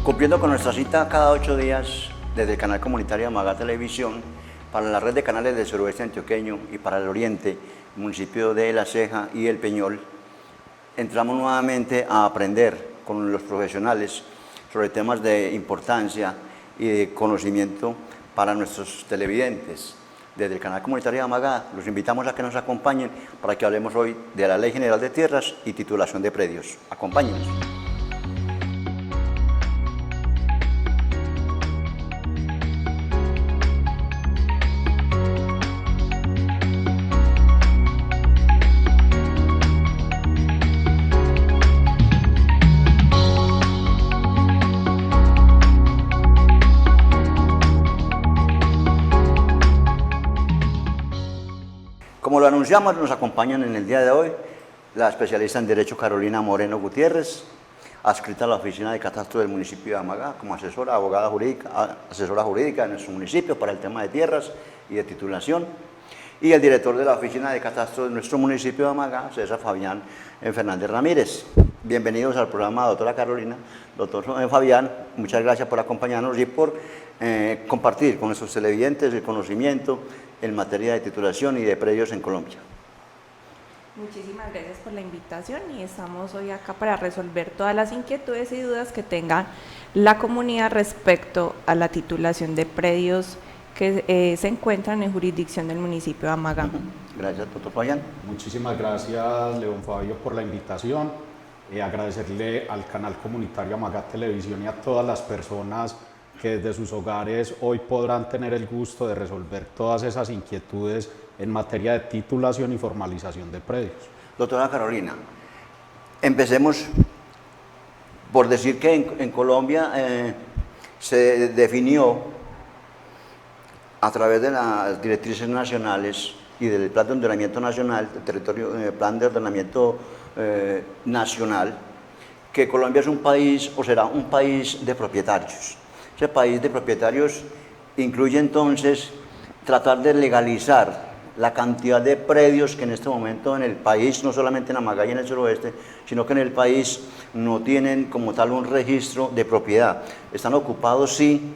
Cumpliendo con nuestra cita cada 8 días desde el canal comunitario Amagá Televisión, para la red de canales del suroeste antioqueño y para el oriente, municipio de La Ceja y El Peñol, entramos nuevamente a aprender con los profesionales sobre temas de importancia y de conocimiento para nuestros televidentes. Desde el canal comunitario de Amagá los invitamos a que nos acompañen para que hablemos hoy de la Ley General de Tierras y titulación de predios. Acompáñenos. Como lo anunciamos, nos acompañan en el día de hoy la especialista en Derecho Carolina Moreno Gutiérrez, adscrita a la Oficina de Catastro del municipio de Amagá como asesora, abogada jurídica, asesora jurídica en nuestro municipio para el tema de tierras y de titulación, y el director de la Oficina de Catastro de nuestro municipio de Amagá, César Fabián Fernández Ramírez. Bienvenidos al programa, doctora Carolina. Doctor Fabián, muchas gracias por acompañarnos y por compartir con nuestros televidentes el conocimiento en materia de titulación y de predios en Colombia. Muchísimas gracias por la invitación y estamos hoy acá para resolver todas las inquietudes y dudas que tenga la comunidad respecto a la titulación de predios que se encuentran en jurisdicción del municipio de Amagá. Gracias, doctor Fabián. Muchísimas gracias, León Fabio, por la invitación. Agradecerle al canal comunitario Amagá Televisión y a todas las personas que desde sus hogares hoy podrán tener el gusto de resolver todas esas inquietudes en materia de titulación y formalización de predios. Doctora Carolina, empecemos por decir que en Colombia se definió a través de las directrices nacionales y del Plan de Ordenamiento Nacional, Plan de Ordenamiento Nacional, que Colombia es un país o será un país de propietarios. Ese país de propietarios incluye entonces tratar de legalizar la cantidad de predios que en este momento en el país, no solamente en Amagá y en el suroeste, sino que en el país no tienen como tal un registro de propiedad. Están ocupados, sí,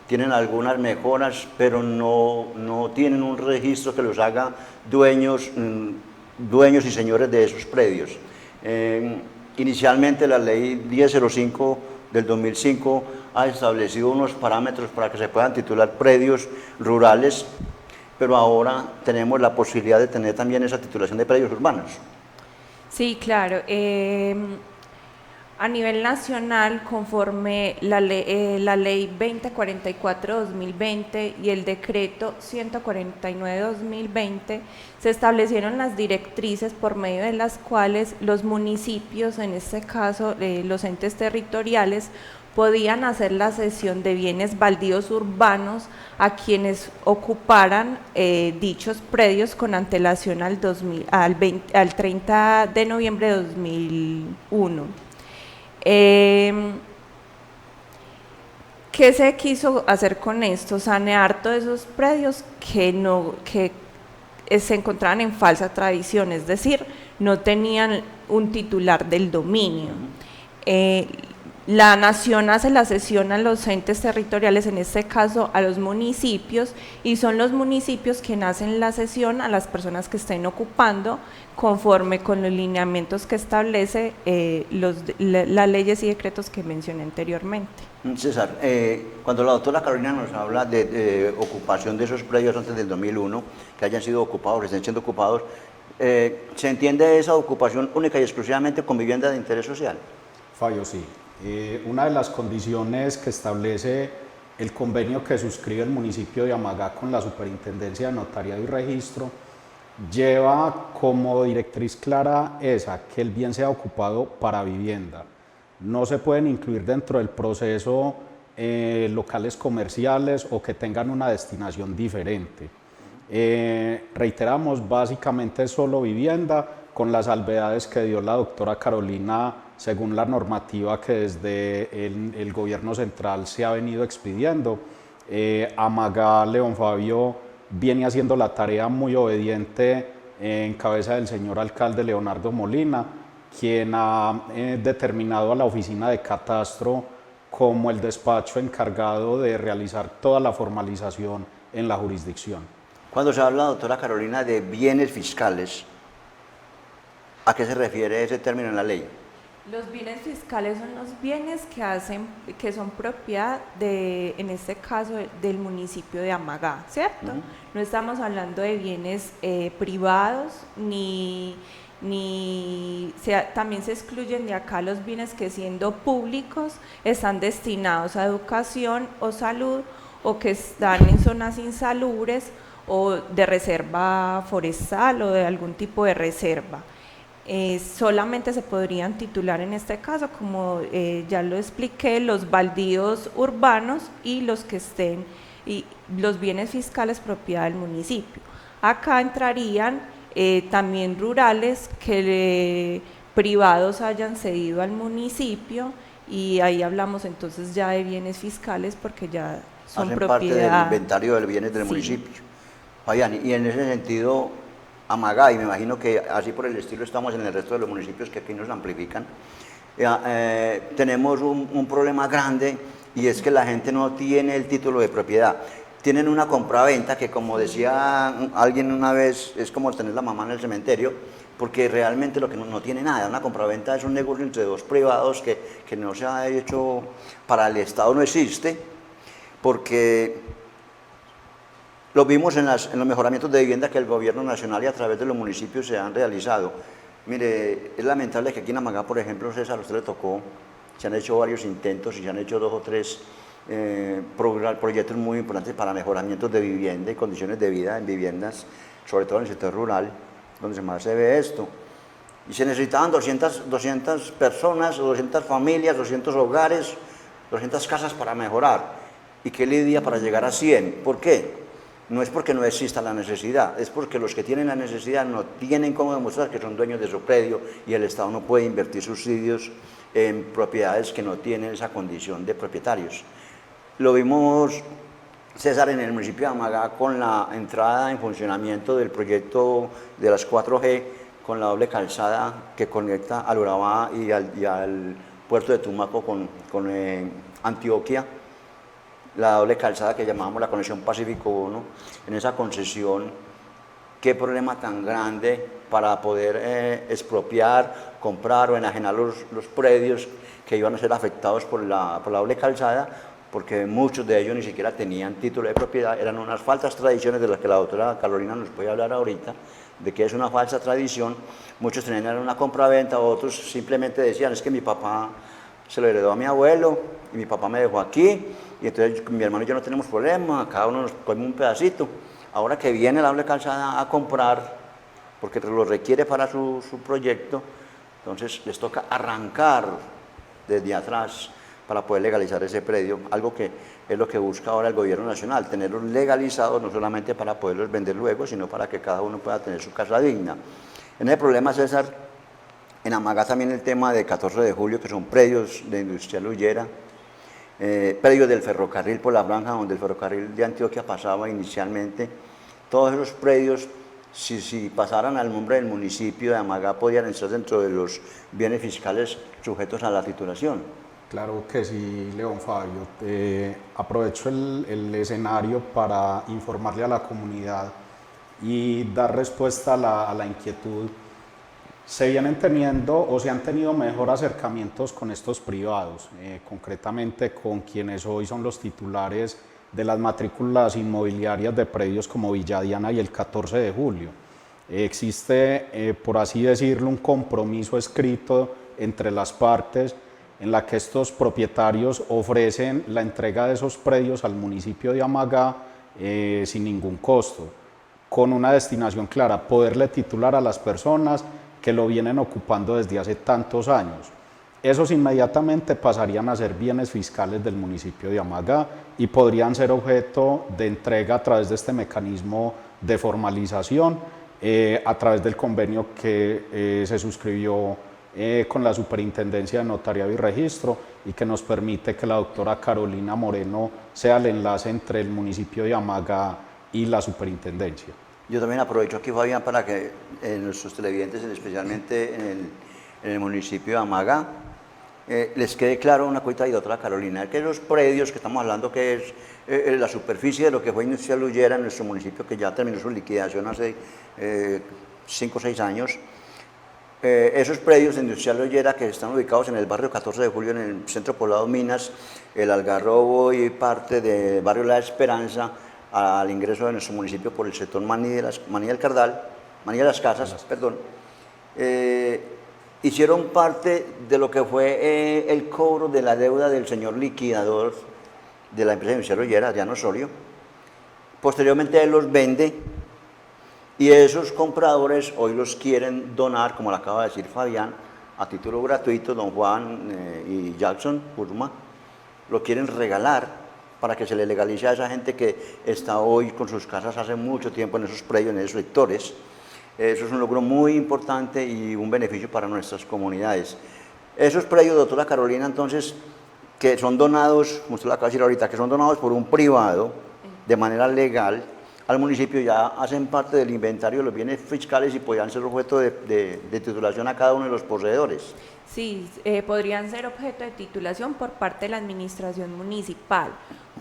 tienen algunas mejoras, pero no tienen un registro que los haga dueños y señores de esos predios. Inicialmente la ley 1005 del 2005 ha establecido unos parámetros para que se puedan titular predios rurales, pero ahora tenemos la posibilidad de tener también esa titulación de predios urbanos. Sí, claro. A nivel nacional, conforme la ley 2044-2020 y el decreto 149-2020, se establecieron las directrices por medio de las cuales los municipios, en este caso los entes territoriales, podían hacer la cesión de bienes baldíos urbanos a quienes ocuparan dichos predios con antelación al 30 de noviembre de 2001. ¿Qué se quiso hacer con esto? Sanear todos esos predios que se encontraban en falsa tradición, es decir, no tenían un titular del dominio. La nación hace la cesión a los entes territoriales, en este caso a los municipios, y son los municipios quienes hacen la cesión a las personas que estén ocupando conforme con los lineamientos que establece las leyes y decretos que mencioné anteriormente. César, cuando la doctora Carolina nos habla de ocupación de esos predios antes del 2001, que hayan sido ocupados, que estén siendo ocupados, ¿se entiende esa ocupación única y exclusivamente con vivienda de interés social? Fabio, sí. Una de las condiciones que establece el convenio que suscribe el municipio de Amagá con la Superintendencia de Notariado y Registro lleva como directriz clara esa, que el bien sea ocupado para vivienda. No se pueden incluir dentro del proceso locales comerciales o que tengan una destinación diferente. Reiteramos, básicamente solo vivienda, con las salvedades que dio la doctora Carolina según la normativa que desde el gobierno central se ha venido expidiendo. Amagá, León Fabio, viene haciendo la tarea muy obediente en cabeza del señor alcalde Leonardo Molina, quien ha determinado a la oficina de catastro como el despacho encargado de realizar toda la formalización en la jurisdicción. Cuando se habla, doctora Carolina, de bienes fiscales, ¿a qué se refiere ese término en la ley? Los bienes fiscales son los bienes que son propiedad de, en este caso, del municipio de Amagá, ¿cierto? No estamos hablando de bienes privados, también se excluyen de acá los bienes que, siendo públicos, están destinados a educación o salud, o que están en zonas insalubres o de reserva forestal o de algún tipo de reserva. Solamente se podrían titular en este caso, como ya lo expliqué, los baldíos urbanos y los que estén, y los bienes fiscales propiedad del municipio. Acá entrarían también rurales que privados hayan cedido al municipio, y ahí hablamos entonces ya de bienes fiscales porque ya son Hacen propiedad. parte del inventario de bienes del municipio. Fabián, y en ese sentido, Amagá, y me imagino que así por el estilo estamos en el resto de los municipios que aquí nos amplifican, tenemos un problema grande, y es que la gente no tiene el título de propiedad. Tienen una compraventa que, como decía alguien una vez, es como tener la mamá en el cementerio, porque realmente lo que no tiene nada. Una compraventa es un negocio entre dos privados que no se ha hecho, para el Estado no existe, porque lo vimos en los mejoramientos de vivienda que el gobierno nacional y a través de los municipios se han realizado. Mire, es lamentable que aquí en Amagá, por ejemplo, César, a usted le tocó, se han hecho varios intentos y se han hecho 2 o 3 proyectos muy importantes para mejoramientos de vivienda y condiciones de vida en viviendas, sobre todo en el sector rural, donde más se ve esto. Y se necesitaban 200 personas, 200 familias, 200 hogares, 200 casas para mejorar. ¿Y qué lidia para llegar a 100? ¿Por qué? No es porque no exista la necesidad, es porque los que tienen la necesidad no tienen cómo demostrar que son dueños de su predio, y el Estado no puede invertir subsidios en propiedades que no tienen esa condición de propietarios. Lo vimos, César, en el municipio de Amagá con la entrada en funcionamiento del proyecto de las 4G, con la doble calzada que conecta al Urabá y al puerto de Tumaco con Antioquia, la doble calzada que llamamos la conexión Pacífico 1, en esa concesión. Qué problema tan grande para poder expropiar, comprar o enajenar los predios que iban a ser afectados por la doble calzada, porque muchos de ellos ni siquiera tenían título de propiedad. Eran unas falsas tradiciones de las que la doctora Carolina nos puede hablar ahorita, de que es una falsa tradición. Muchos tenían una compraventa, otros simplemente decían, es que mi papá se lo heredó a mi abuelo y mi papá me dejó aquí, y entonces mi hermano y yo no tenemos problema, cada uno nos come un pedacito. Ahora que viene la doble calzada a comprar, porque lo requiere para su proyecto, entonces les toca arrancar desde atrás para poder legalizar ese predio, algo que es lo que busca ahora el gobierno nacional, tenerlos legalizados no solamente para poderlos vender luego, sino para que cada uno pueda tener su casa digna. En el problema, César, en Amagá también el tema de 14 de julio, que son predios de Industrial Ullera, predios del ferrocarril por la franja donde el ferrocarril de Antioquia pasaba inicialmente. Todos esos predios, si pasaran al nombre del municipio de Amagá, podrían estar dentro de los bienes fiscales sujetos a la titulación. Claro que sí, León Fabio. Aprovecho el escenario para informarle a la comunidad y dar respuesta a la inquietud. Se vienen teniendo o se han tenido mejor acercamientos con estos privados, concretamente con quienes hoy son los titulares de las matrículas inmobiliarias de predios como Villa Diana y el 14 de julio. Existe, por así decirlo, un compromiso escrito entre las partes en la que estos propietarios ofrecen la entrega de esos predios al municipio de Amagá sin ningún costo, con una destinación clara, poderle titular a las personas que lo vienen ocupando desde hace tantos años. Esos inmediatamente pasarían a ser bienes fiscales del municipio de Amagá y podrían ser objeto de entrega a través de este mecanismo de formalización, a través del convenio que se suscribió con la Superintendencia de Notariado y Registro, y que nos permite que la doctora Carolina Moreno sea el enlace entre el municipio de Amagá y la Superintendencia. Yo también aprovecho aquí, Fabián, para que nuestros televidentes, especialmente en el municipio de Amagá, les quede claro una cosita y otra, Carolina, que los predios que estamos hablando, que es la superficie de lo que fue Industrial Ollera en nuestro municipio, que ya terminó su liquidación hace 5 o 6 años, esos predios de Industrial Ollera que están ubicados en el barrio 14 de Julio, en el centro poblado Minas, el Algarrobo y parte del barrio La Esperanza, al ingreso de nuestro municipio por el sector Maní de las Casas, perdón, hicieron parte de lo que fue el cobro de la deuda del señor liquidador de la empresa Industrial Ollera, Adriano Osorio. Posteriormente él los vende y esos compradores hoy los quieren donar, como le acaba de decir Fabián, a título gratuito, don Juan y Jackson Urma, lo quieren regalar para que se le legalice a esa gente que está hoy con sus casas hace mucho tiempo en esos predios, en esos sectores. Eso es un logro muy importante y un beneficio para nuestras comunidades. Esos predios, doctora Carolina, entonces, que son donados, como usted lo acaba de decir ahorita, que son donados por un privado de manera legal al municipio, ya hacen parte del inventario de los bienes fiscales y podrían ser objeto de titulación a cada uno de los poseedores. Sí, podrían ser objeto de titulación por parte de la administración municipal,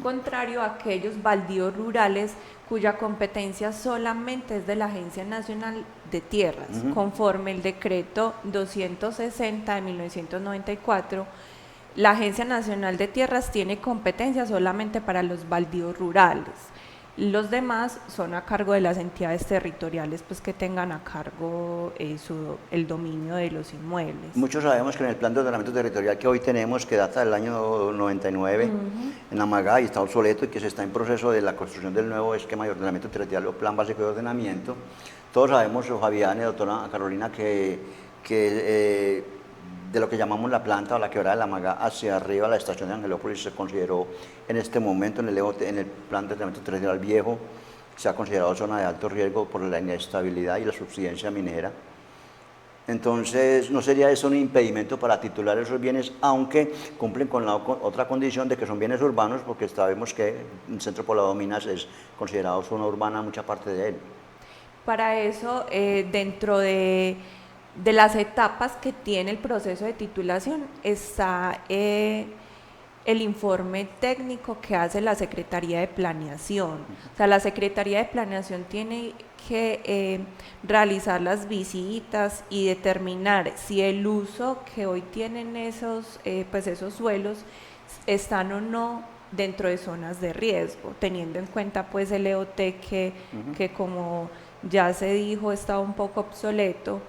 contrario a aquellos baldíos rurales cuya competencia solamente es de la Agencia Nacional de Tierras, conforme el decreto 260 de 1994. La Agencia Nacional de Tierras tiene competencia solamente para los baldíos rurales. Los demás son a cargo de las entidades territoriales, pues que tengan a cargo el dominio de los inmuebles. Muchos sabemos que en el plan de ordenamiento territorial que hoy tenemos, que data del año 99, en Amagá, y está obsoleto y que se está en proceso de la construcción del nuevo esquema de ordenamiento territorial o plan básico de ordenamiento, todos sabemos, Fabián y doctora Carolina, que de lo que llamamos la planta o la quebrada de la Maga hacia arriba, la estación de Angelópolis se consideró en este momento en el plan de ordenamiento territorial viejo, se ha considerado zona de alto riesgo por la inestabilidad y la subsidencia minera. Entonces, no sería eso un impedimento para titular esos bienes, aunque cumplen con la otra condición de que son bienes urbanos, porque sabemos que el centro poblado Minas es considerado zona urbana, mucha parte de él. Para eso, dentro de las etapas que tiene el proceso de titulación está el informe técnico que hace la Secretaría de Planeación. O sea, la Secretaría de Planeación tiene que realizar las visitas y determinar si el uso que hoy tienen esos suelos están o no dentro de zonas de riesgo, teniendo en cuenta pues el EOT que como ya se dijo está un poco obsoleto.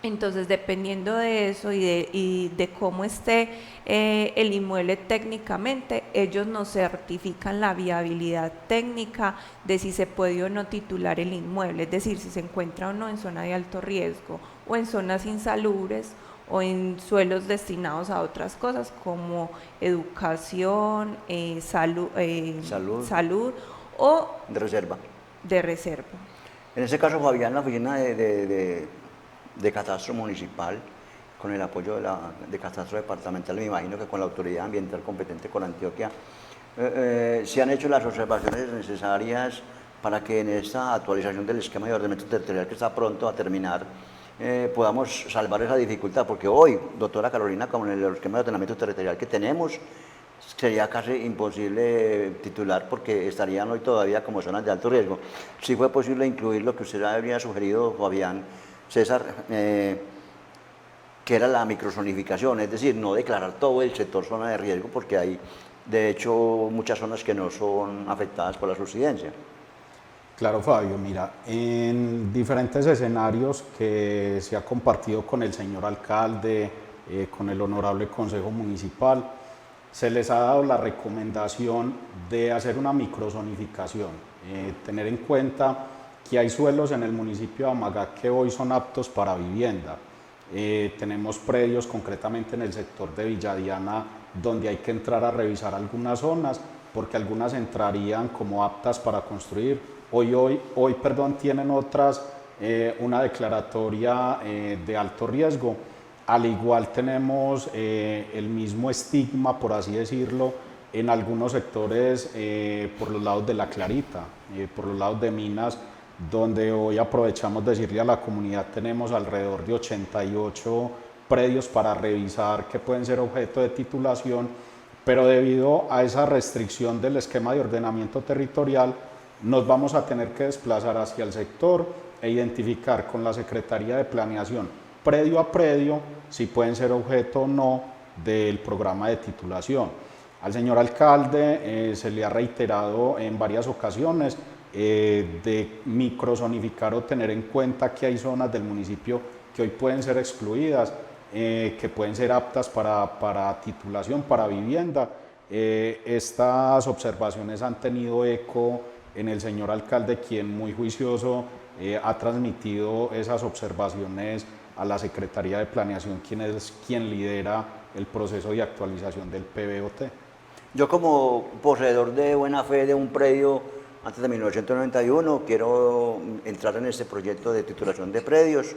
Entonces, dependiendo de eso y de cómo esté el inmueble técnicamente, ellos nos certifican la viabilidad técnica de si se puede o no titular el inmueble, es decir, si se encuentra o no en zona de alto riesgo o en zonas insalubres o en suelos destinados a otras cosas como educación, salud o de reserva. En ese caso, Fabián, la oficina de catastro municipal, con el apoyo de catastro departamental, me imagino que con la autoridad ambiental competente con Antioquia, se han hecho las observaciones necesarias para que en esta actualización del esquema de ordenamiento territorial que está pronto a terminar, podamos salvar esa dificultad, porque hoy, doctora Carolina, como en el esquema de ordenamiento territorial que tenemos, sería casi imposible titular porque estarían hoy todavía como zonas de alto riesgo. Sí fue posible incluir lo que usted había sugerido, Fabián, César, que era la microzonificación, es decir, no declarar todo el sector zona de riesgo porque hay, de hecho, muchas zonas que no son afectadas por la subsidencia. Claro, Fabio, mira, en diferentes escenarios que se ha compartido con el señor alcalde, con el honorable Consejo Municipal, se les ha dado la recomendación de hacer una microzonificación, tener en cuenta que hay suelos en el municipio de Amagá que hoy son aptos para vivienda. Tenemos predios concretamente en el sector de Villadiana donde hay que entrar a revisar algunas zonas porque algunas entrarían como aptas para construir. Hoy tienen otras una declaratoria de alto riesgo. Al igual tenemos el mismo estigma, por así decirlo, en algunos sectores por los lados de La Clarita, por los lados de Minas, donde hoy aprovechamos de decirle a la comunidad tenemos alrededor de 88 predios para revisar que pueden ser objeto de titulación, pero debido a esa restricción del esquema de ordenamiento territorial, nos vamos a tener que desplazar hacia el sector e identificar con la Secretaría de Planeación predio a predio si pueden ser objeto o no del programa de titulación. Al señor alcalde se le ha reiterado en varias ocasiones de microzonificar o tener en cuenta que hay zonas del municipio que hoy pueden ser excluidas, que pueden ser aptas para titulación, para vivienda. Estas observaciones han tenido eco en el señor alcalde, quien muy juicioso ha transmitido esas observaciones a la Secretaría de Planeación, quien lidera el proceso de actualización del PBOT. Yo como poseedor de buena fe de un predio antes de 1991, quiero entrar en este proyecto de titulación de predios.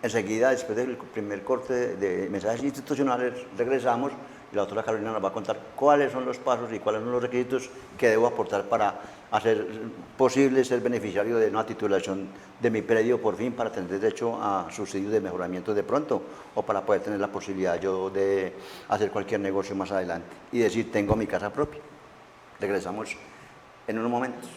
Enseguida, después del primer corte de mensajes institucionales, regresamos y la doctora Carolina nos va a contar cuáles son los pasos y cuáles son los requisitos que debo aportar para hacer posible ser beneficiario de una titulación de mi predio por fin, para tener derecho a subsidios de mejoramiento de pronto, o para poder tener la posibilidad yo de hacer cualquier negocio más adelante y decir, tengo mi casa propia. Regresamos en unos momentos.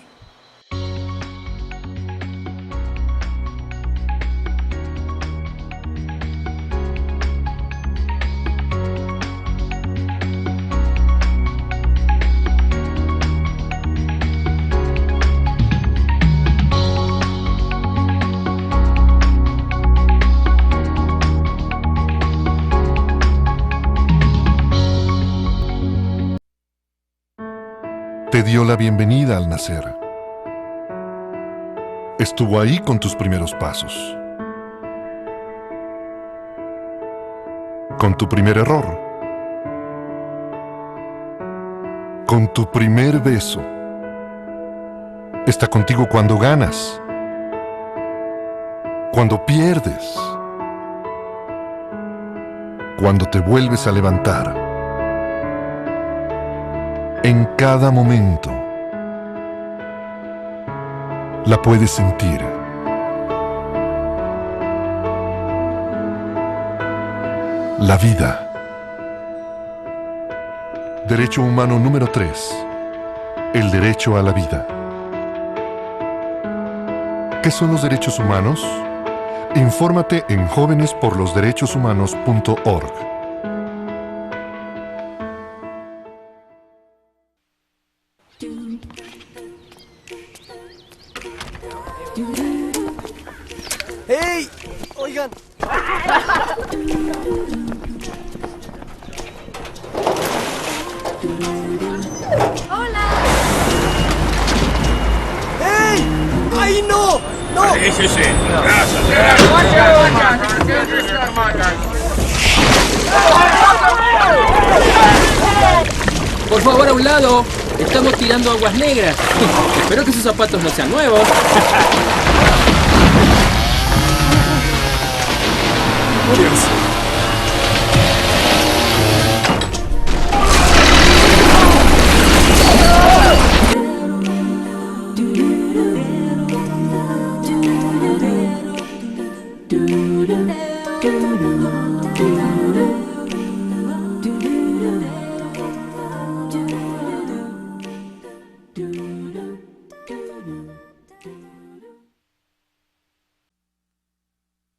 Te dio la bienvenida al nacer. Estuvo ahí con tus primeros pasos, con tu primer error, con tu primer beso. Está contigo cuando ganas, cuando pierdes, cuando te vuelves a levantar. En cada momento la puedes sentir. La vida. Derecho humano número 3. El derecho a la vida. ¿Qué son los derechos humanos? Infórmate en jovenesporlosderechoshumanos.org. ¡Hey! Oigan. ¡Hola! ¡Hey! ¡Ay, no! ¡No! ¡Déjese! Por favor, a un lado. Estamos tirando aguas negras. Espero que sus zapatos no sean nuevos. Dios.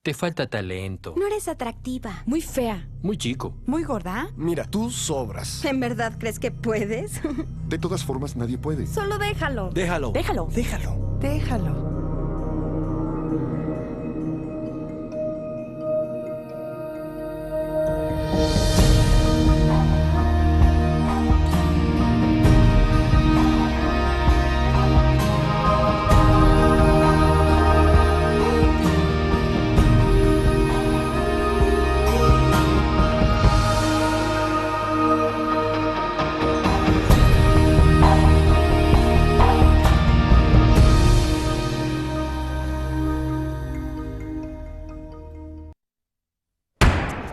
Te falta talento. No eres atractiva. Muy fea. Muy chico. Muy gorda. Mira, tú sobras. ¿En verdad crees que puedes? De todas formas, nadie puede. Solo déjalo. Déjalo. Déjalo. Déjalo. Déjalo.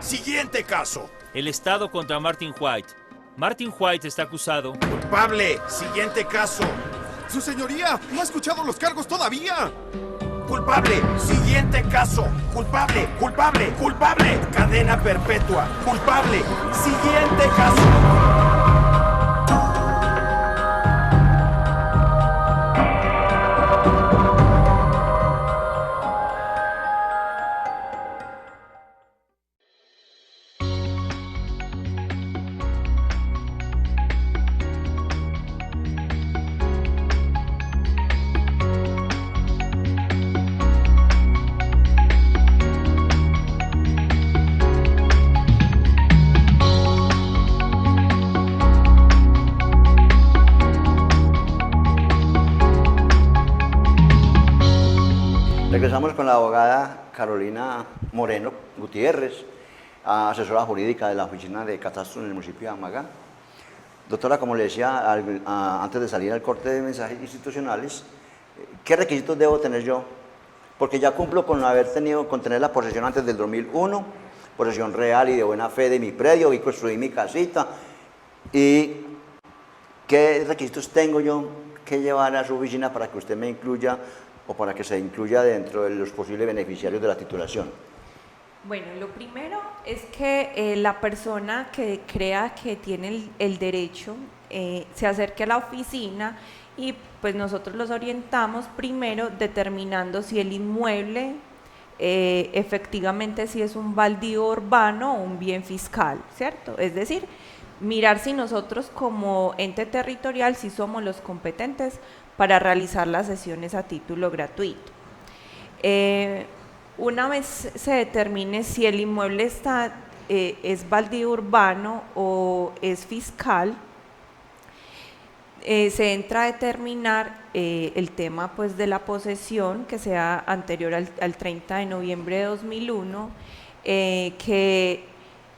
Siguiente caso. El Estado contra Martin White. Martin White está acusado. Culpable. Siguiente caso. ¡Su señoría! ¡No ha escuchado los cargos todavía! Culpable. Siguiente caso. Culpable. Culpable. Culpable. Cadena perpetua. Culpable. Siguiente caso. Regresamos con la abogada Carolina Moreno Gutiérrez, asesora jurídica de la Oficina de Catastro en el municipio de Amagá. Doctora, como le decía antes de salir al corte de mensajes institucionales, ¿qué requisitos debo tener yo? Porque ya cumplo con tener la posesión antes del 2001, posesión real y de buena fe de mi predio, y construí mi casita. ¿Y qué requisitos tengo yo que llevar a su oficina para que usted me incluya o para que se incluya dentro de los posibles beneficiarios de la titulación? Bueno, lo primero es que la persona que crea que tiene el derecho se acerque a la oficina y pues nosotros los orientamos primero determinando si el inmueble efectivamente si es un baldío urbano o un bien fiscal, ¿cierto? Es decir, mirar si nosotros como ente territorial si somos los competentes para realizar las sesiones a título gratuito. Una vez se determine si el inmueble es baldío urbano o es fiscal, se entra a determinar el tema pues, de la posesión que sea anterior al 30 de noviembre de 2001, que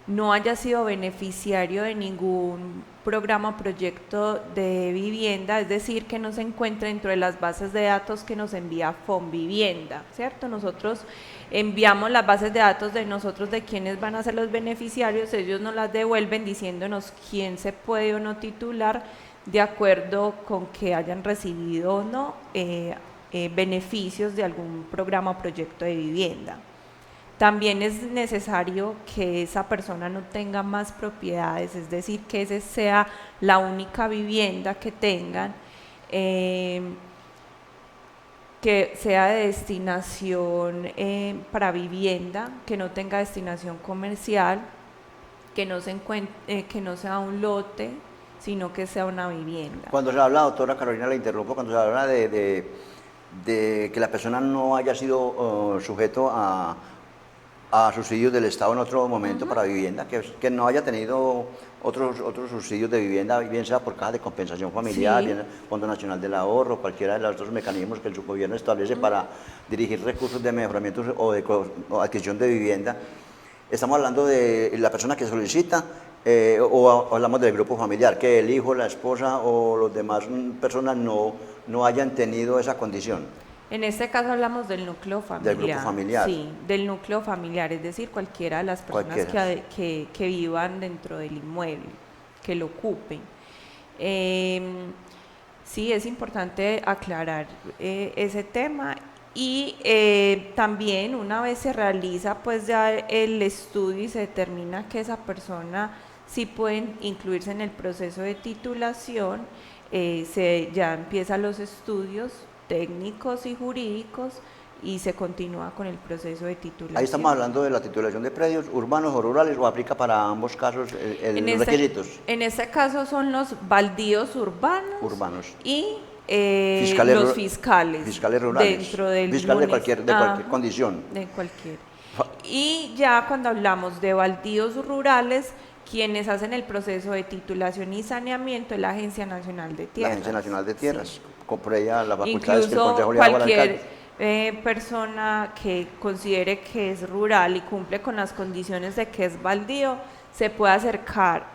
no haya sido beneficiario de ningún programa o proyecto de vivienda, es decir, que no se encuentre dentro de las bases de datos que nos envía Fonvivienda, ¿cierto? Nosotros enviamos las bases de datos de nosotros, de quiénes van a ser los beneficiarios, ellos nos las devuelven diciéndonos quién se puede o no titular de acuerdo con que hayan recibido o no beneficios de algún programa o proyecto de vivienda. También es necesario que esa persona no tenga más propiedades, es decir, que esa sea la única vivienda que tengan, que sea de destinación para vivienda, que no tenga destinación comercial, que no sea un lote, sino que sea una vivienda. Cuando se habla, doctora Carolina, le interrumpo, cuando se habla de que la persona no haya sido sujeto a subsidios del Estado en otro momento para vivienda, que no haya tenido otros subsidios de vivienda, bien sea por caja de compensación familiar, Sí. bien Fondo Nacional del Ahorro, cualquiera de los otros mecanismos que el subgobierno establece para dirigir recursos de mejoramiento o adquisición de vivienda. Estamos hablando de la persona que solicita o hablamos del grupo familiar, que el hijo, la esposa o los demás personas no hayan tenido esa condición. En este caso hablamos del núcleo familiar. Del grupo familiar. Sí, del núcleo familiar, es decir, cualquiera de las personas que vivan dentro del inmueble, que lo ocupen. Sí, es importante aclarar ese tema y también una vez se realiza pues ya el estudio y se determina que esa persona sí puede incluirse en el proceso de titulación, ya empiezan los estudios técnicos y jurídicos y se continúa con el proceso de titulación. Ahí estamos hablando de la titulación de predios urbanos o rurales, o aplica para ambos casos los requisitos. En este caso son los baldíos urbanos y los fiscales rurales, dentro del fiscal de cualquier condición. De cualquier. Y ya cuando hablamos de baldíos rurales, quienes hacen el proceso de titulación y saneamiento es la Agencia Nacional de Tierras. La Agencia Nacional de Tierras, por ella la facultad Incluso que el Consejo le da al alcalde. cualquier persona que considere que es rural y cumple con las condiciones de que es baldío, se puede acercar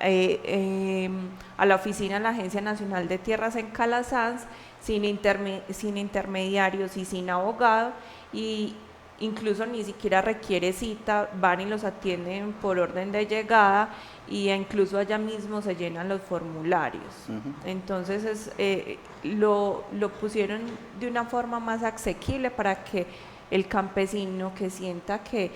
a la oficina de la Agencia Nacional de Tierras en Calasanz sin intermediarios y sin abogado, y incluso ni siquiera requiere cita, van y los atienden por orden de llegada y incluso allá mismo se llenan los formularios. Entonces lo pusieron de una forma más asequible para que el campesino que sienta que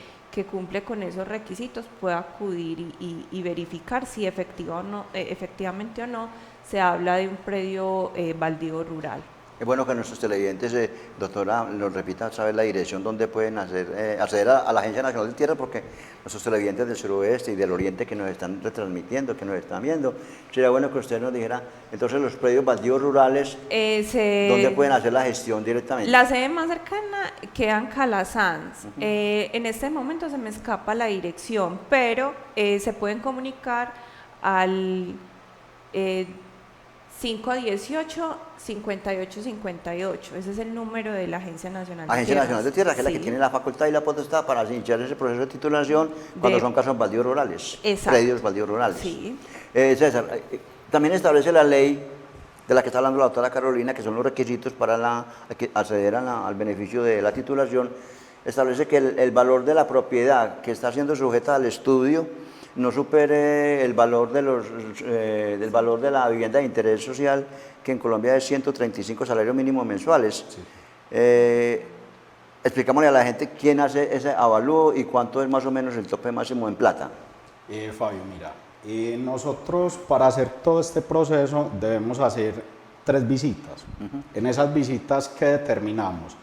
cumple con esos requisitos pueda acudir y verificar si efectivamente o no se habla de un predio baldío rural. Es bueno que nuestros televidentes, doctora, nos repita, saber la dirección donde pueden acceder a la Agencia Nacional de Tierras, porque nuestros televidentes del suroeste y del oriente que nos están retransmitiendo, que nos están viendo, sería bueno que usted nos dijera, entonces los predios baldíos rurales, ¿dónde pueden hacer la gestión directamente? La sede más cercana queda en Calasanz. En este momento se me escapa la dirección, pero se pueden comunicar al 518-5858. Ese es el número de la Agencia Nacional de Tierras. Agencia Nacional de Tierras, que es la que tiene la facultad y la potestad para iniciar ese proceso de titulación cuando son casos baldíos rurales, predios baldíos rurales. Sí. César, también establece la ley de la que está hablando la doctora Carolina, que son los requisitos para acceder al beneficio de la titulación. Establece que el valor de la propiedad que está siendo sujeta al estudio no supere el valor del valor de la vivienda de interés social, que en Colombia es 135 salarios mínimos mensuales. Sí. Explicámosle a la gente quién hace ese avalúo y cuánto es más o menos el tope máximo en plata. Fabio, mira, nosotros para hacer todo este proceso debemos hacer 3 visitas. En esas visitas, ¿qué determinamos?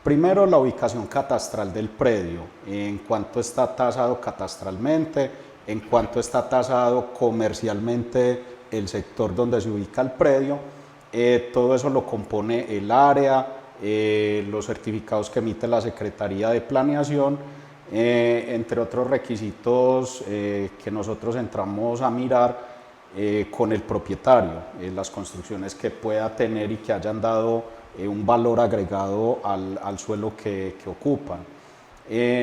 Primero, la ubicación catastral del predio, en cuánto está tasado catastralmente, en cuánto está tasado comercialmente el sector donde se ubica el predio. Todo eso lo compone el área, los certificados que emite la Secretaría de Planeación, entre otros requisitos que nosotros entramos a mirar con el propietario, las construcciones que pueda tener y que hayan dado un valor agregado al suelo que ocupan.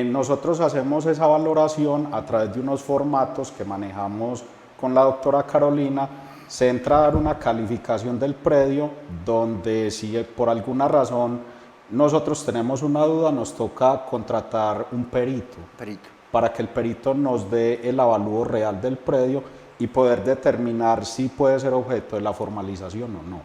Nosotros hacemos esa valoración a través de unos formatos que manejamos con la doctora Carolina. Se entra a dar una calificación del predio donde si por alguna razón nosotros tenemos una duda, nos toca contratar un perito para que el perito nos dé el avalúo real del predio y poder determinar si puede ser objeto de la formalización o no.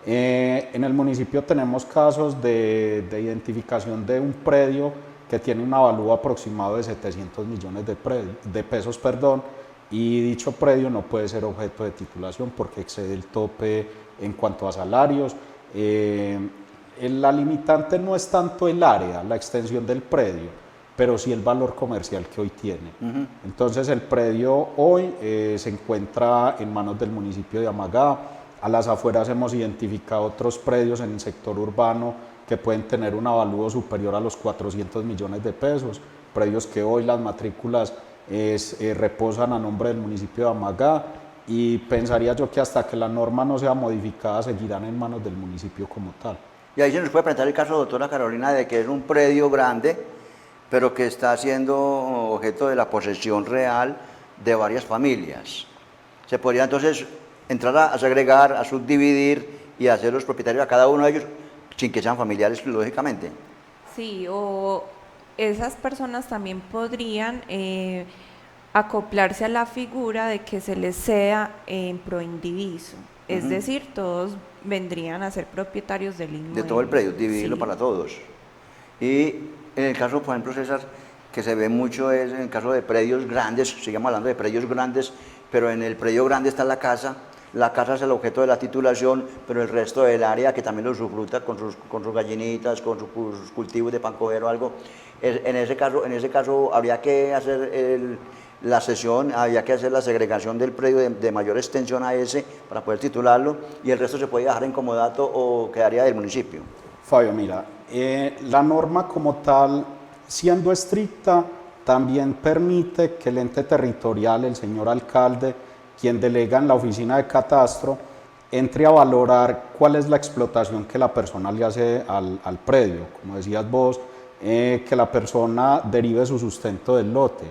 En el municipio tenemos casos de identificación de un predio que tiene un avalúo aproximado de 700 millones de pesos, y dicho predio no puede ser objeto de titulación porque excede el tope en cuanto a salarios. La limitante no es tanto el área, la extensión del predio, pero sí el valor comercial que hoy tiene. Entonces el predio hoy se encuentra en manos del municipio de Amagá. A las afueras hemos identificado otros predios en el sector urbano que pueden tener un avalúo superior a los 400 millones de pesos, predios que hoy las matrículas reposan a nombre del municipio de Amagá, y pensaría yo que hasta que la norma no sea modificada seguirán en manos del municipio como tal. Y ahí se nos puede presentar el caso, doctora Carolina, de que es un predio grande, pero que está siendo objeto de la posesión real de varias familias. Se podría entonces entrar a segregar, a subdividir y a hacer los propietarios a cada uno de ellos, sin que sean familiares, lógicamente. Sí, o esas personas también podrían acoplarse a la figura de que se les sea en proindiviso. Es decir, todos vendrían a ser propietarios del inmueble. De todo el predio, dividirlo para todos. Y en el caso, por ejemplo, César, que se ve mucho es en el caso de predios grandes, sigamos hablando de predios grandes, pero en el predio grande está la casa es el objeto de la titulación, pero el resto del área que también lo usufructa con sus gallinitas, con sus cultivos de pan coger o algo, en ese caso habría que hacer la cesión, habría que hacer la segregación del predio de mayor extensión a ese para poder titularlo, y el resto se puede dejar en comodato o quedaría del municipio. Fabio, mira, la norma como tal, siendo estricta, también permite que el ente territorial, el señor alcalde, quien delega en la oficina de catastro, entre a valorar cuál es la explotación que la persona le hace al predio. Como decías vos, que la persona derive su sustento del lote.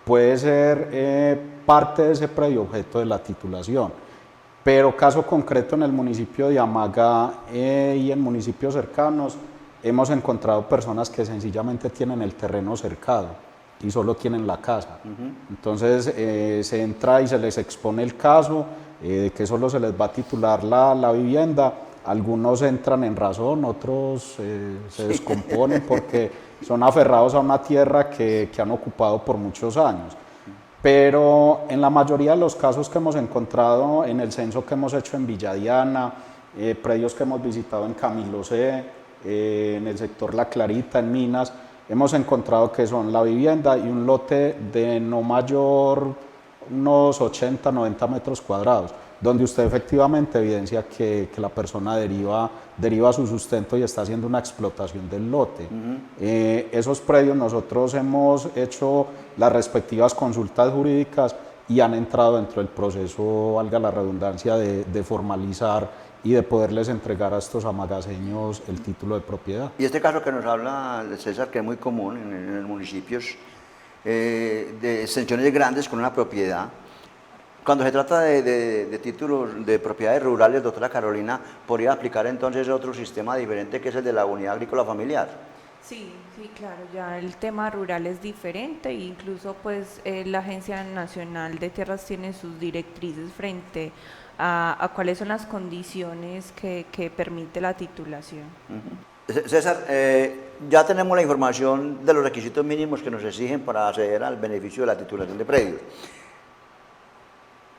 Puede ser parte de ese predio objeto de la titulación. Pero caso concreto en el municipio de Amagá y en municipios cercanos, hemos encontrado personas que sencillamente tienen el terreno cercado y solo tienen la casa. Entonces se entra y se les expone el caso de que solo se les va a titular la vivienda. Algunos entran en razón, otros se descomponen porque son aferrados a una tierra que han ocupado por muchos años. Pero en la mayoría de los casos que hemos encontrado en el censo que hemos hecho en Villa Diana, predios que hemos visitado en Camilo C, en el sector La Clarita, en Minas, hemos encontrado que son la vivienda y un lote de no mayor unos 80, 90 metros cuadrados, donde usted efectivamente evidencia que la persona deriva su sustento y está haciendo una explotación del lote. Esos predios nosotros hemos hecho las respectivas consultas jurídicas y han entrado dentro del proceso, valga la redundancia, de formalizar y de poderles entregar a estos amagaseños el título de propiedad. Y este caso que nos habla César, que es muy común en los municipios, de extensiones grandes con una propiedad. Cuando se trata de títulos de propiedades rurales, doctora Carolina, ¿podría aplicar entonces otro sistema diferente que es el de la unidad agrícola familiar? Sí, sí, claro, ya el tema rural es diferente, incluso pues la Agencia Nacional de Tierras tiene sus directrices frente a cuáles son las condiciones que permite la titulación. César, ya tenemos la información de los requisitos mínimos que nos exigen para acceder al beneficio de la titulación de predios.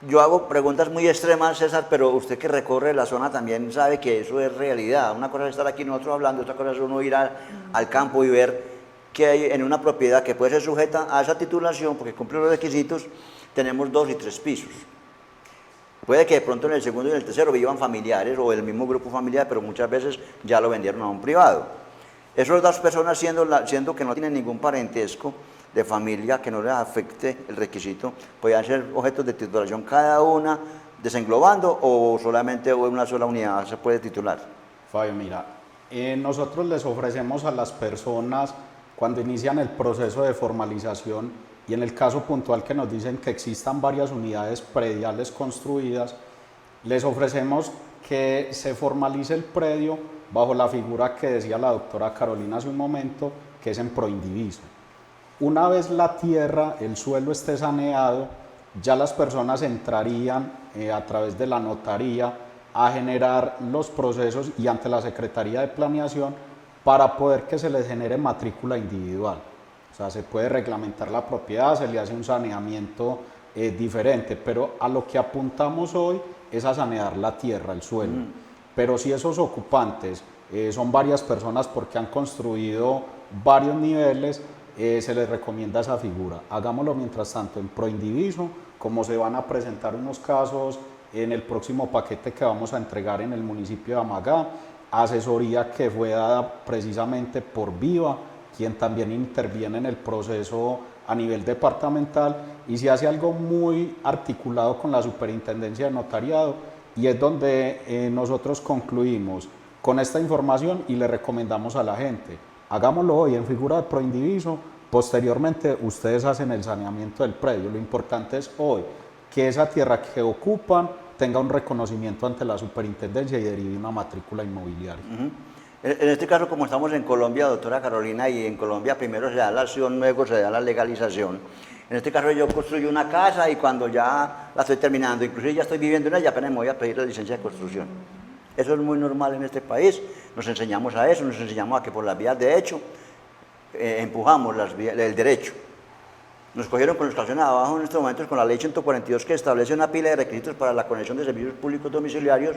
Yo hago preguntas muy extremas, César, pero usted que recorre la zona también sabe que eso es realidad. Una cosa es estar aquí nosotros hablando, otra cosa es uno ir al campo y ver que hay en una propiedad que puede ser sujeta a esa titulación, porque cumple los requisitos, tenemos 2 y 3 pisos. Puede que de pronto en el segundo y en el tercero vivan familiares o el mismo grupo familiar, pero muchas veces ya lo vendieron a un privado. Esas 2 personas, siendo que no tienen ningún parentesco de familia que no les afecte el requisito, podrían ser objetos de titulación cada una, desenglobando, o solamente una sola unidad se puede titular. Fabio, mira, nosotros les ofrecemos a las personas, cuando inician el proceso de formalización, y en el caso puntual que nos dicen que existan varias unidades prediales construidas, les ofrecemos que se formalice el predio bajo la figura que decía la doctora Carolina hace un momento, que es en proindiviso. Una vez la tierra, el suelo esté saneado, ya las personas entrarían a través de la notaría a generar los procesos y ante la Secretaría de Planeación para poder que se les genere matrícula individual. O sea, se puede reglamentar la propiedad, se le hace un saneamiento diferente, pero a lo que apuntamos hoy es a sanear la tierra, el suelo. Pero si esos ocupantes son varias personas porque han construido varios niveles, se les recomienda esa figura. Hagámoslo mientras tanto en proindiviso, como se van a presentar unos casos en el próximo paquete que vamos a entregar en el municipio de Amagá, asesoría que fue dada precisamente por Viva, quien también interviene en el proceso a nivel departamental, y se hace algo muy articulado con la Superintendencia de Notariado, y es donde nosotros concluimos con esta información y le recomendamos a la gente, hagámoslo hoy en figura de proindiviso, posteriormente ustedes hacen el saneamiento del predio. Lo importante es hoy que esa tierra que ocupan tenga un reconocimiento ante la superintendencia y derive una matrícula inmobiliaria. En este caso, como estamos en Colombia, doctora Carolina, y en Colombia primero se da la acción, luego se da la legalización. En este caso yo construyo una casa y cuando ya la estoy terminando, inclusive ya estoy viviendo en ella, apenas me voy a pedir la licencia de construcción. Eso es muy normal en este país, nos enseñamos a eso, nos enseñamos a que por las vías de hecho empujamos el derecho. Nos cogieron con los calzones abajo en estos momentos con la ley 142 que establece una pila de requisitos para la conexión de servicios públicos domiciliarios,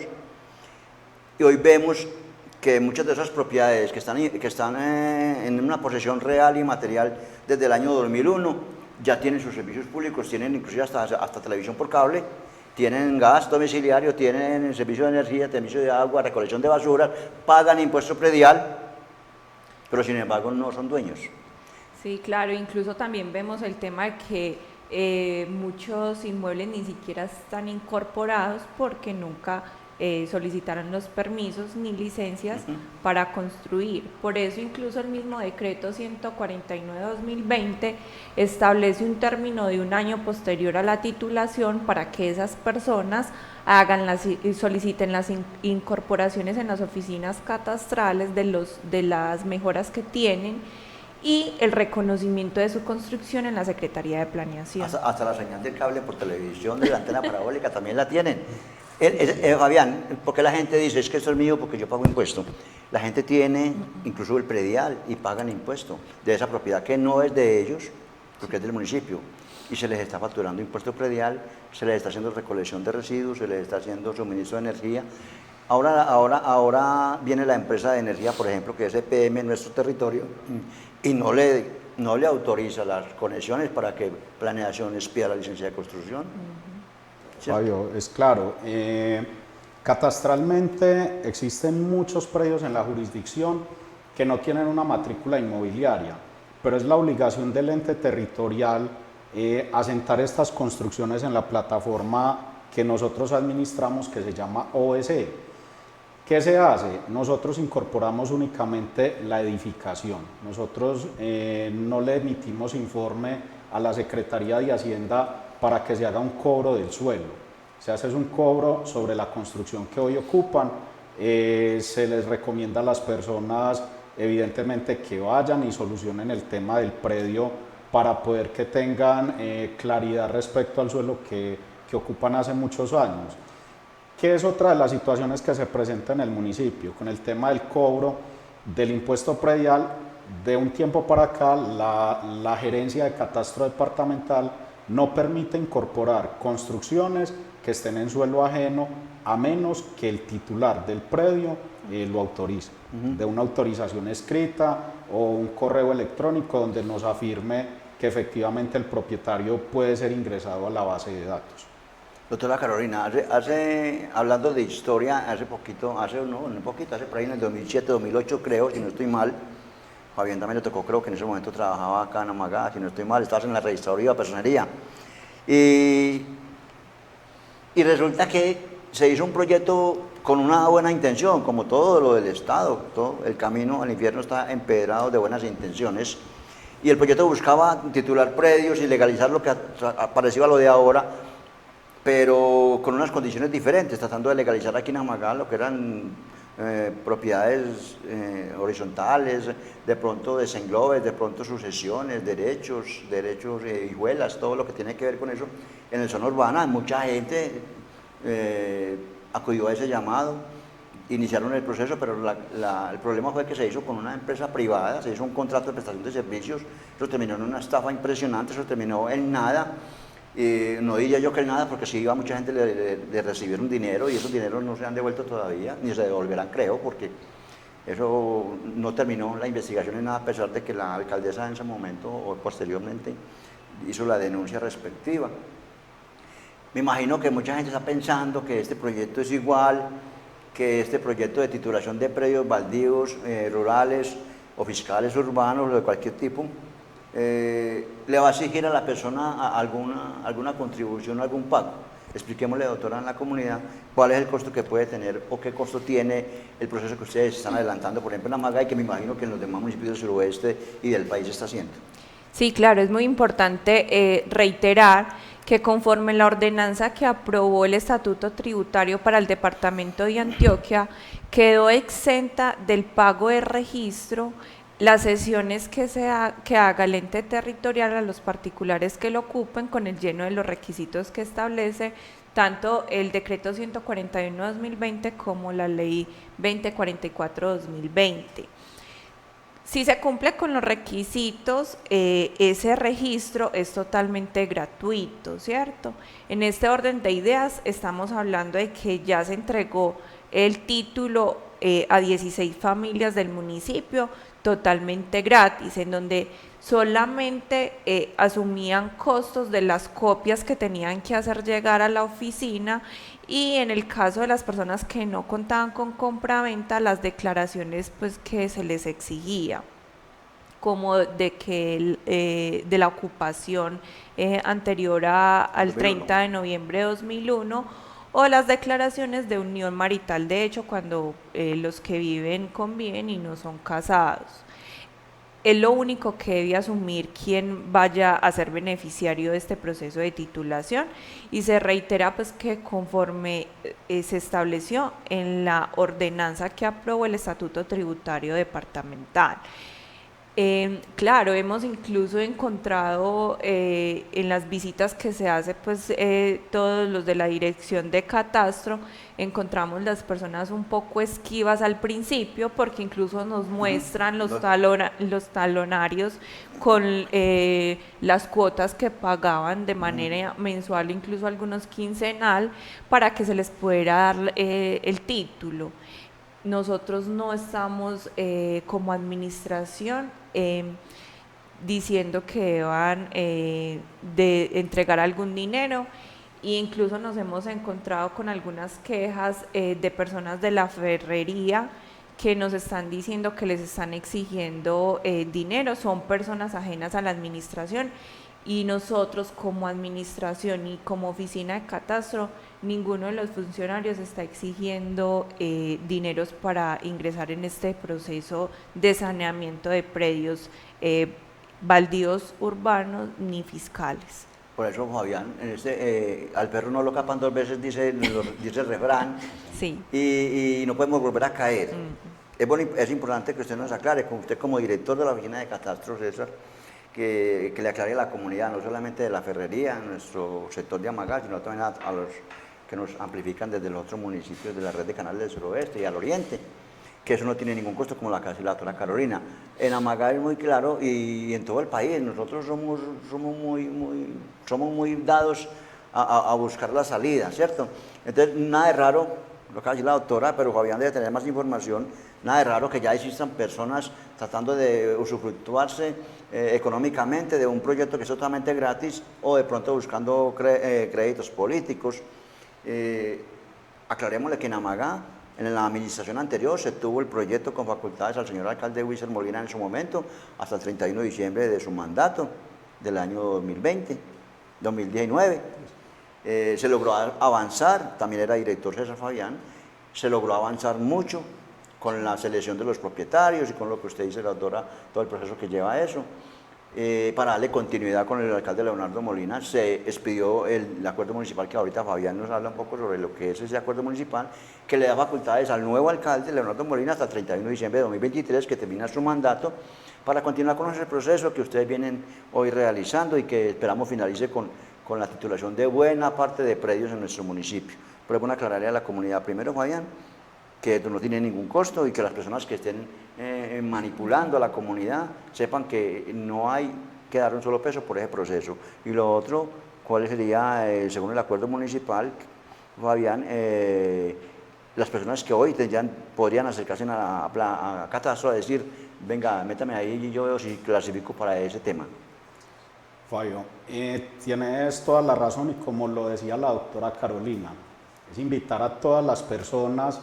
y hoy vemos que muchas de esas propiedades que están en una posesión real y material desde el año 2001 ya tienen sus servicios públicos, tienen inclusive hasta televisión por cable, tienen gas domiciliario, tienen servicio de energía, servicio de agua, recolección de basura, pagan impuesto predial, pero sin embargo no son dueños. Sí, claro, incluso también vemos el tema de que muchos inmuebles ni siquiera están incorporados porque nunca solicitaran los permisos ni licencias para construir. Por eso incluso el mismo decreto 149/2020 establece un término de 1 año posterior a la titulación para que esas personas soliciten las incorporaciones en las oficinas catastrales de las mejoras que tienen y el reconocimiento de su construcción en la Secretaría de Planeación. Hasta la señal del cable por televisión de la antena parabólica también la tienen. Fabián, ¿por qué la gente dice es que esto es mío porque yo pago impuesto? La gente tiene incluso el predial y pagan impuesto de esa propiedad que no es de ellos, porque es del municipio, y se les está facturando impuesto predial, se les está haciendo recolección de residuos, se les está haciendo suministro de energía. Ahora viene la empresa de energía, por ejemplo, que es EPM en nuestro territorio, y no le autoriza las conexiones para que Planeación expida la licencia de construcción. ¿Cierto? Fabio, es claro. Catastralmente existen muchos predios en la jurisdicción que no tienen una matrícula inmobiliaria, pero es la obligación del ente territorial asentar estas construcciones en la plataforma que nosotros administramos, que se llama OSE. ¿Qué se hace? Nosotros incorporamos únicamente la edificación. Nosotros no le emitimos informe a la Secretaría de Hacienda para que se haga un cobro del suelo. Se hace un cobro sobre la construcción que hoy ocupan. Se les recomienda a las personas, evidentemente, que vayan y solucionen el tema del predio para poder que tengan claridad respecto al suelo que ocupan hace muchos años. ¿Qué es otra de las situaciones que se presenta en el municipio? Con el tema del cobro del impuesto predial, de un tiempo para acá, la gerencia de catastro departamental no permite incorporar construcciones que estén en suelo ajeno a menos que el titular del predio lo autorice, de una autorización escrita o un correo electrónico donde nos afirme que efectivamente el propietario puede ser ingresado a la base de datos. Doctora Carolina, hablando de historia, hace por ahí en el 2007, 2008 creo, si no estoy mal, Fabián también le tocó, creo que en ese momento trabajaba acá en Amagá, si no estoy mal, estabas en la registraduría de personería. Y resulta que se hizo un proyecto con una buena intención, como todo lo del Estado, todo el camino al infierno está empedrado de buenas intenciones. Y el proyecto buscaba titular predios y legalizar lo que parecido a lo de ahora, pero con unas condiciones diferentes, tratando de legalizar aquí en Amagá lo que eran propiedades horizontales, de pronto desenglobes, de pronto sucesiones, derechos, hijuelas, todo lo que tiene que ver con eso. En el zona urbana mucha gente acudió a ese llamado, iniciaron el proceso, pero el problema fue que se hizo con una empresa privada, se hizo un contrato de prestación de servicios, eso terminó en una estafa impresionante, eso terminó en nada. No diría yo que nada, porque sí iba mucha gente de recibir un dinero y esos dineros no se han devuelto todavía, ni se devolverán, creo, porque eso no terminó la investigación en nada, a pesar de que la alcaldesa en ese momento o posteriormente hizo la denuncia respectiva. Me imagino que mucha gente está pensando que este proyecto es igual que este proyecto de titulación de predios baldíos, rurales o fiscales urbanos o de cualquier tipo. Le va a exigir a la persona alguna contribución, algún pago. Expliquémosle, doctora, en la comunidad cuál es el costo que puede tener o qué costo tiene el proceso que ustedes están adelantando, por ejemplo, en Amagá, y que me imagino que en los demás municipios del suroeste y del país está haciendo. Sí, claro, es muy importante reiterar que conforme la ordenanza que aprobó el Estatuto Tributario para el Departamento de Antioquia, quedó exenta del pago de registro las sesiones que haga el ente territorial a los particulares que lo ocupen con el lleno de los requisitos que establece tanto el decreto 141/2020 como la ley 2044/2020. Si se cumple con los requisitos, ese registro es totalmente gratuito, ¿cierto? En este orden de ideas estamos hablando de que ya se entregó el título a 16 familias del municipio totalmente gratis, en donde solamente asumían costos de las copias que tenían que hacer llegar a la oficina y en el caso de las personas que no contaban con compraventa, las declaraciones pues que se les exigía, como de que de la ocupación anterior al 30 de noviembre de 2001, o las declaraciones de unión marital, de hecho, cuando los que viven conviven y no son casados. Es lo único que debe asumir quien vaya a ser beneficiario de este proceso de titulación, y se reitera pues que conforme se estableció en la ordenanza que aprobó el Estatuto Tributario Departamental. Claro, hemos incluso encontrado en las visitas que se hace, pues todos los de la Dirección de Catastro, encontramos las personas un poco esquivas al principio, porque incluso nos muestran los talonarios con las cuotas que pagaban de manera mensual, incluso algunos quincenal, para que se les pudiera dar el título. Nosotros no estamos como administración diciendo que van de entregar algún dinero, e incluso nos hemos encontrado con algunas quejas de personas de la ferrería que nos están diciendo que les están exigiendo dinero. Son personas ajenas a la administración, y nosotros como administración y como oficina de catastro, ninguno de los funcionarios está exigiendo dineros para ingresar en este proceso de saneamiento de predios baldíos urbanos ni fiscales. Por eso, Fabián, al perro no lo capan dos veces, dice el refrán, sí. y no podemos volver a caer. Es importante que usted nos aclare, usted como director de la oficina de catastro, César, que le aclare a la comunidad, no solamente de la ferrería, nuestro sector de Amagá, sino también a los que nos amplifican desde los otros municipios de la red de canales del suroeste y al oriente, que eso no tiene ningún costo, como la casa de la doctora Carolina. En Amagá es muy claro, y en todo el país nosotros somos muy dados a buscar la salida, ¿cierto? Entonces, nada de raro, lo que va a decir la doctora, pero Fabián debe tener más información, nada de raro que ya existan personas tratando de usufructuarse económicamente de un proyecto que es totalmente gratis, o de pronto buscando créditos políticos. Aclarémosle que en Amagá, en la administración anterior, se tuvo el proyecto con facultades al señor alcalde Wilson Molina en su momento, hasta el 31 de diciembre de su mandato, del año 2019. Se logró avanzar, también era director César Fabián, se logró avanzar mucho con la selección de los propietarios y con lo que usted dice, la doctora, todo el proceso que lleva eso. Para darle continuidad con el alcalde Leonardo Molina, se expidió el acuerdo municipal, que ahorita Fabián nos habla un poco sobre lo que es ese acuerdo municipal, que le da facultades al nuevo alcalde Leonardo Molina hasta el 31 de diciembre de 2023, que termina su mandato, para continuar con ese proceso que ustedes vienen hoy realizando y que esperamos finalice con la titulación de buena parte de predios en nuestro municipio. Pero es bueno aclararle a la comunidad primero, Fabián, que esto no tiene ningún costo, y que las personas que estén manipulando a la comunidad sepan que no hay que dar un solo peso por ese proceso. Y lo otro, ¿cuál sería, según el acuerdo municipal, Fabián, las personas que hoy podrían acercarse a catastro a decir, venga, métame ahí y yo veo si clasifico para ese tema? Fabio, tienes toda la razón, y como lo decía la doctora Carolina, es invitar a todas las personas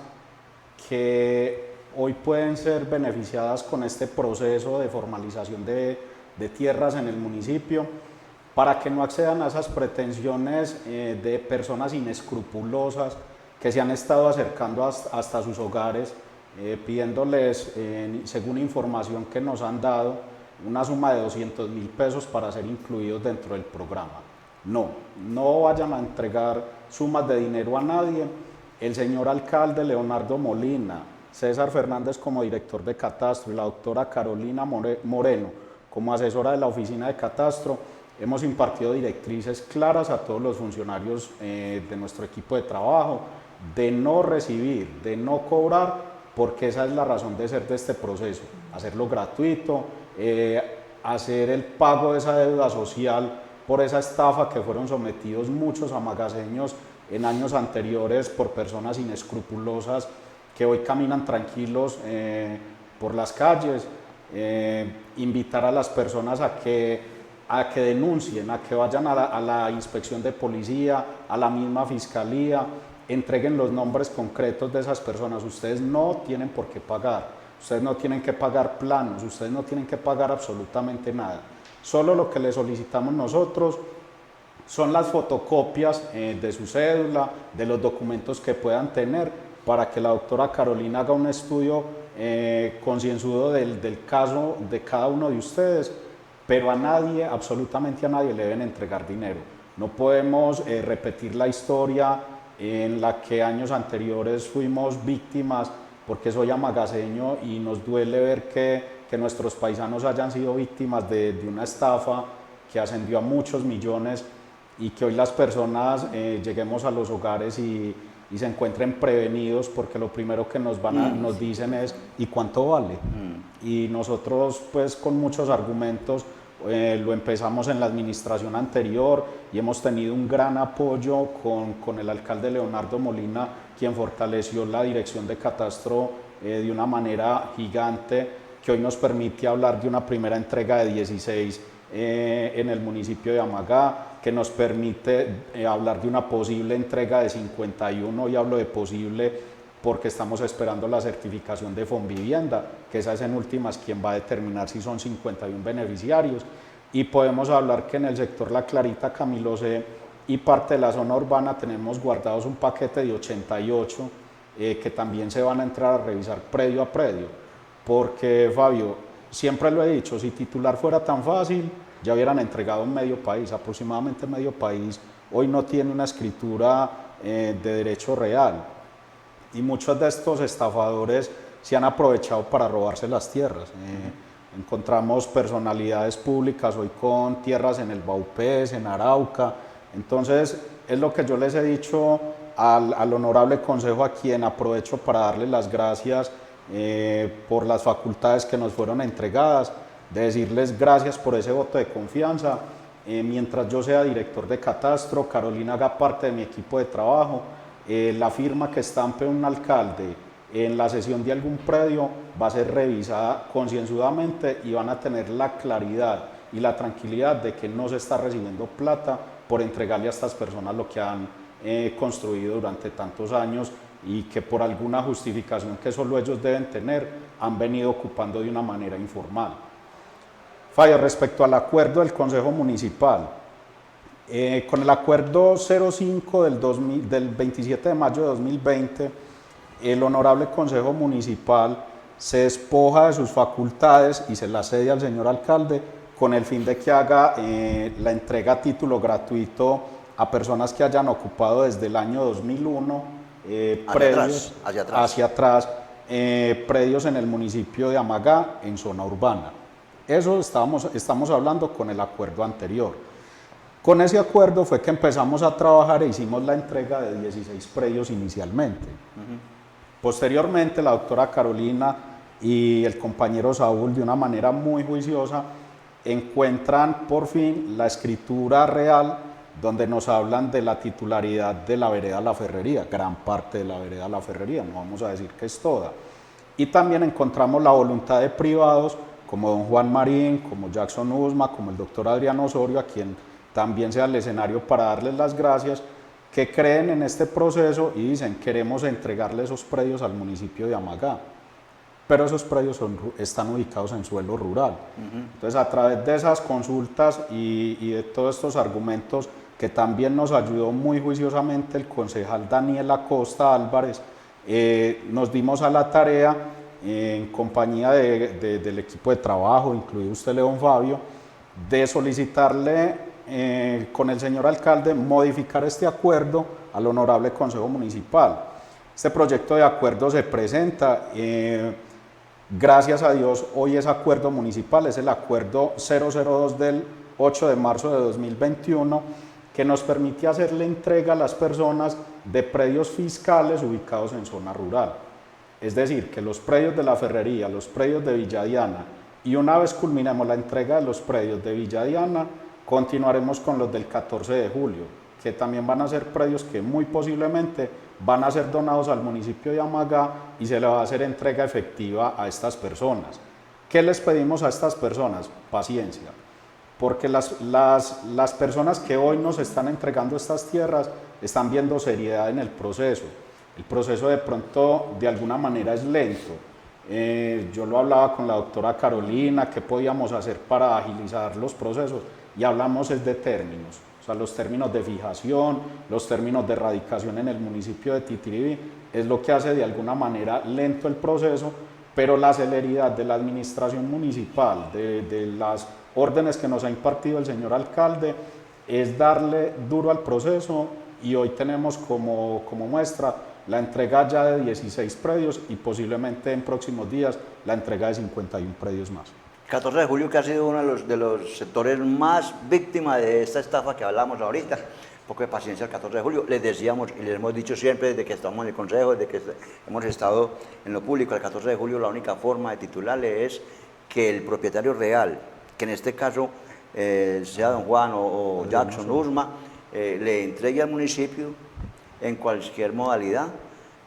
que hoy pueden ser beneficiadas con este proceso de formalización de tierras en el municipio, para que no accedan a esas pretensiones de personas inescrupulosas que se han estado acercando hasta sus hogares, pidiéndoles, según información que nos han dado, una suma de 200.000 pesos para ser incluidos dentro del programa. No vayan a entregar sumas de dinero a nadie. El señor alcalde Leonardo Molina, César Fernández como director de catastro y la doctora Carolina Moreno como asesora de la oficina de catastro, hemos impartido directrices claras a todos los funcionarios de nuestro equipo de trabajo, de no recibir, de no cobrar, porque esa es la razón de ser de este proceso, hacerlo gratuito, hacer el pago de esa deuda social por esa estafa que fueron sometidos muchos amagaseños en años anteriores por personas inescrupulosas que hoy caminan tranquilos por las calles. Invitar a las personas a que denuncien, a que vayan a la inspección de policía, a la misma fiscalía, entreguen los nombres concretos de esas personas. Ustedes no tienen por qué pagar, ustedes no tienen que pagar planos, ustedes no tienen que pagar absolutamente nada. Solo lo que les solicitamos nosotros son las fotocopias de su cédula, de los documentos que puedan tener, para que la doctora Carolina haga un estudio concienzudo del caso de cada uno de ustedes, pero a nadie, absolutamente a nadie, le deben entregar dinero. No podemos repetir la historia en la que años anteriores fuimos víctimas, porque soy amagaseño y nos duele ver que nuestros paisanos hayan sido víctimas de una estafa que ascendió a muchos millones, y que hoy las personas lleguemos a los hogares y se encuentren prevenidos, porque lo primero que nos dicen es ¿y cuánto vale? Y nosotros pues con muchos argumentos lo empezamos en la administración anterior y hemos tenido un gran apoyo con el alcalde Leonardo Molina, quien fortaleció la dirección de catastro de una manera gigante, que hoy nos permite hablar de una primera entrega de 16 en el municipio de Amagá, que nos permite hablar de una posible entrega de 51, y hablo de posible porque estamos esperando la certificación de Fonvivienda, que esa es en últimas quien va a determinar si son 51 beneficiarios, y podemos hablar que en el sector La Clarita, Camilo C y parte de la zona urbana tenemos guardados un paquete de 88 que también se van a entrar a revisar predio a predio, porque Fabio, siempre lo he dicho, si titular fuera tan fácil, ya hubieran entregado medio país, aproximadamente medio país hoy no tiene una escritura de derecho real, y muchos de estos estafadores se han aprovechado para robarse las tierras. Encontramos personalidades públicas hoy con tierras en el Baupés, en Arauca. Entonces es lo que yo les he dicho al honorable consejo, a quien aprovecho para darle las gracias por las facultades que nos fueron entregadas, de decirles gracias por ese voto de confianza. Mientras yo sea director de catastro, Carolina haga parte de mi equipo de trabajo, la firma que estampe un alcalde en la cesión de algún predio va a ser revisada concienzudamente, y van a tener la claridad y la tranquilidad de que no se está recibiendo plata por entregarle a estas personas lo que han construido durante tantos años, y que por alguna justificación que solo ellos deben tener han venido ocupando de una manera informal. Fabio, respecto al acuerdo del Consejo Municipal, con el acuerdo 05 del 27 de mayo de 2020, el honorable Consejo Municipal se despoja de sus facultades y se las cede al señor alcalde, con el fin de que haga la entrega a título gratuito a personas que hayan ocupado desde el año 2001 predios hacia atrás, predios en el municipio de Amagá en zona urbana. Eso estamos hablando con el acuerdo anterior. Con ese acuerdo fue que empezamos a trabajar e hicimos la entrega de 16 predios inicialmente. Posteriormente, la doctora Carolina y el compañero Saúl, de una manera muy juiciosa, encuentran por fin la escritura real, donde nos hablan de la titularidad de la vereda La Ferrería, gran parte de la vereda La Ferrería, no vamos a decir que es toda. Y también encontramos la voluntad de privados, como don Juan Marín, como Jackson Usma, como el doctor Adriano Osorio, a quien también sea el escenario para darles las gracias, que creen en este proceso y dicen: queremos entregarle esos predios al municipio de Amagá, pero esos predios están ubicados en suelo rural. Entonces, a través de esas consultas y de todos estos argumentos, que también nos ayudó muy juiciosamente el concejal Daniel Acosta Álvarez, nos dimos a la tarea, en compañía del equipo de trabajo, incluido usted, León Fabio, de solicitarle con el señor alcalde modificar este acuerdo al honorable Consejo Municipal. Este proyecto de acuerdo se presenta, gracias a Dios, hoy es acuerdo municipal, es el acuerdo 002 del 8 de marzo de 2021, que nos permite hacerle entrega a las personas de predios fiscales ubicados en zona rural. Es decir, que los predios de La Ferrería, los predios de Villa Diana, y una vez culminemos la entrega de los predios de Villa Diana, continuaremos con los del 14 de julio, que también van a ser predios que muy posiblemente van a ser donados al municipio de Amagá y se le va a hacer entrega efectiva a estas personas. ¿Qué les pedimos a estas personas? Paciencia, porque las personas que hoy nos están entregando estas tierras están viendo seriedad en el proceso. El proceso de pronto de alguna manera es lento. Yo lo hablaba con la doctora Carolina, qué podíamos hacer para agilizar los procesos, y hablamos es de términos. O sea, los términos de fijación, los términos de radicación en el municipio de Titiribí, es lo que hace de alguna manera lento el proceso, pero la celeridad de la administración municipal, de las órdenes que nos ha impartido el señor alcalde, es darle duro al proceso, y hoy tenemos como muestra la entrega ya de 16 predios y posiblemente en próximos días la entrega de 51 predios más. 14 de julio, que ha sido uno de los sectores más víctimas de esta estafa que hablamos ahorita. Un poco de paciencia el 14 de julio. Les decíamos y les hemos dicho siempre desde que estamos en el Consejo, desde que hemos estado en lo público, el 14 de julio la única forma de titularle es que el propietario real, que en este caso sea don Juan o Jackson Usma, le entregue al municipio en cualquier modalidad,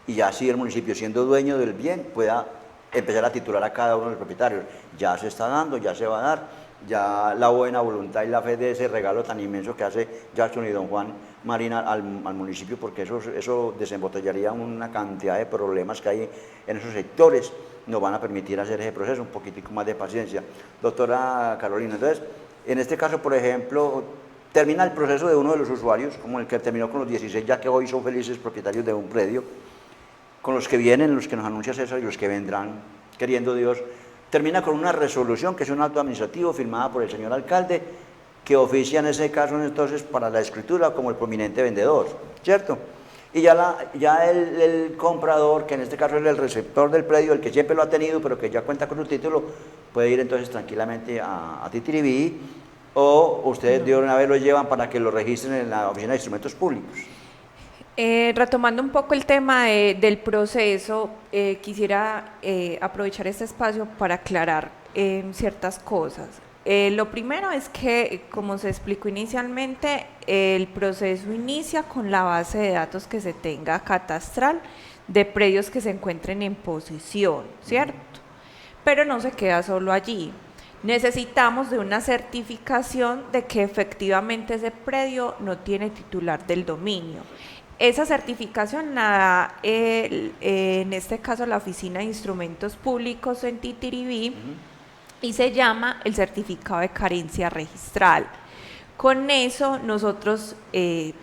y así el municipio, siendo dueño del bien, pueda empezar a titular a cada uno de los propietarios. Ya se está dando, ya se va a dar, ya la buena voluntad y la fe de ese regalo tan inmenso que hace Jackson y don Juan Marina al municipio, porque eso desembotellaría una cantidad de problemas que hay en esos sectores, nos van a permitir hacer ese proceso, un poquitico más de paciencia. Doctora Carolina, entonces, en este caso, por ejemplo, termina el proceso de uno de los usuarios, como el que terminó con los 16, ya que hoy son felices propietarios de un predio, con los que vienen, los que nos anuncia César y los que vendrán, queriendo Dios, termina con una resolución que es un acto administrativo firmada por el señor alcalde, que oficia en ese caso entonces para la escritura como el prominente vendedor, ¿cierto? Y ya el comprador, que en este caso es el receptor del predio, el que siempre lo ha tenido, pero que ya cuenta con su título, puede ir entonces tranquilamente a Titiribí, o ustedes de una vez lo llevan para que lo registren en la Oficina de Instrumentos Públicos. Retomando un poco el tema del proceso, quisiera aprovechar este espacio para aclarar ciertas cosas. Lo primero es que, como se explicó inicialmente, el proceso inicia con la base de datos que se tenga catastral de predios que se encuentren en posesión, ¿cierto? Pero no se queda solo allí. Necesitamos de una certificación de que efectivamente ese predio no tiene titular del dominio. Esa certificación la da, en este caso, la Oficina de Instrumentos Públicos en Titiribí, y se llama el certificado de carencia registral. Con eso nosotros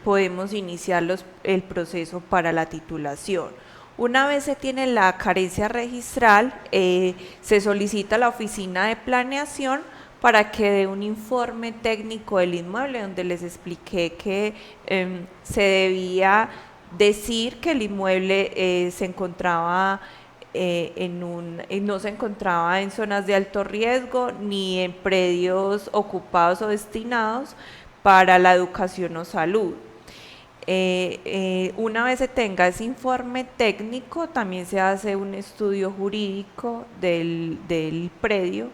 podemos iniciar el proceso para la titulación. Una vez se tiene la carencia registral, se solicita a la Oficina de Planeación para que dé un informe técnico del inmueble, donde les expliqué que se debía decir que el inmueble se encontraba no se encontraba en zonas de alto riesgo ni en predios ocupados o destinados para la educación o salud. Una vez se tenga ese informe técnico, también se hace un estudio jurídico del predio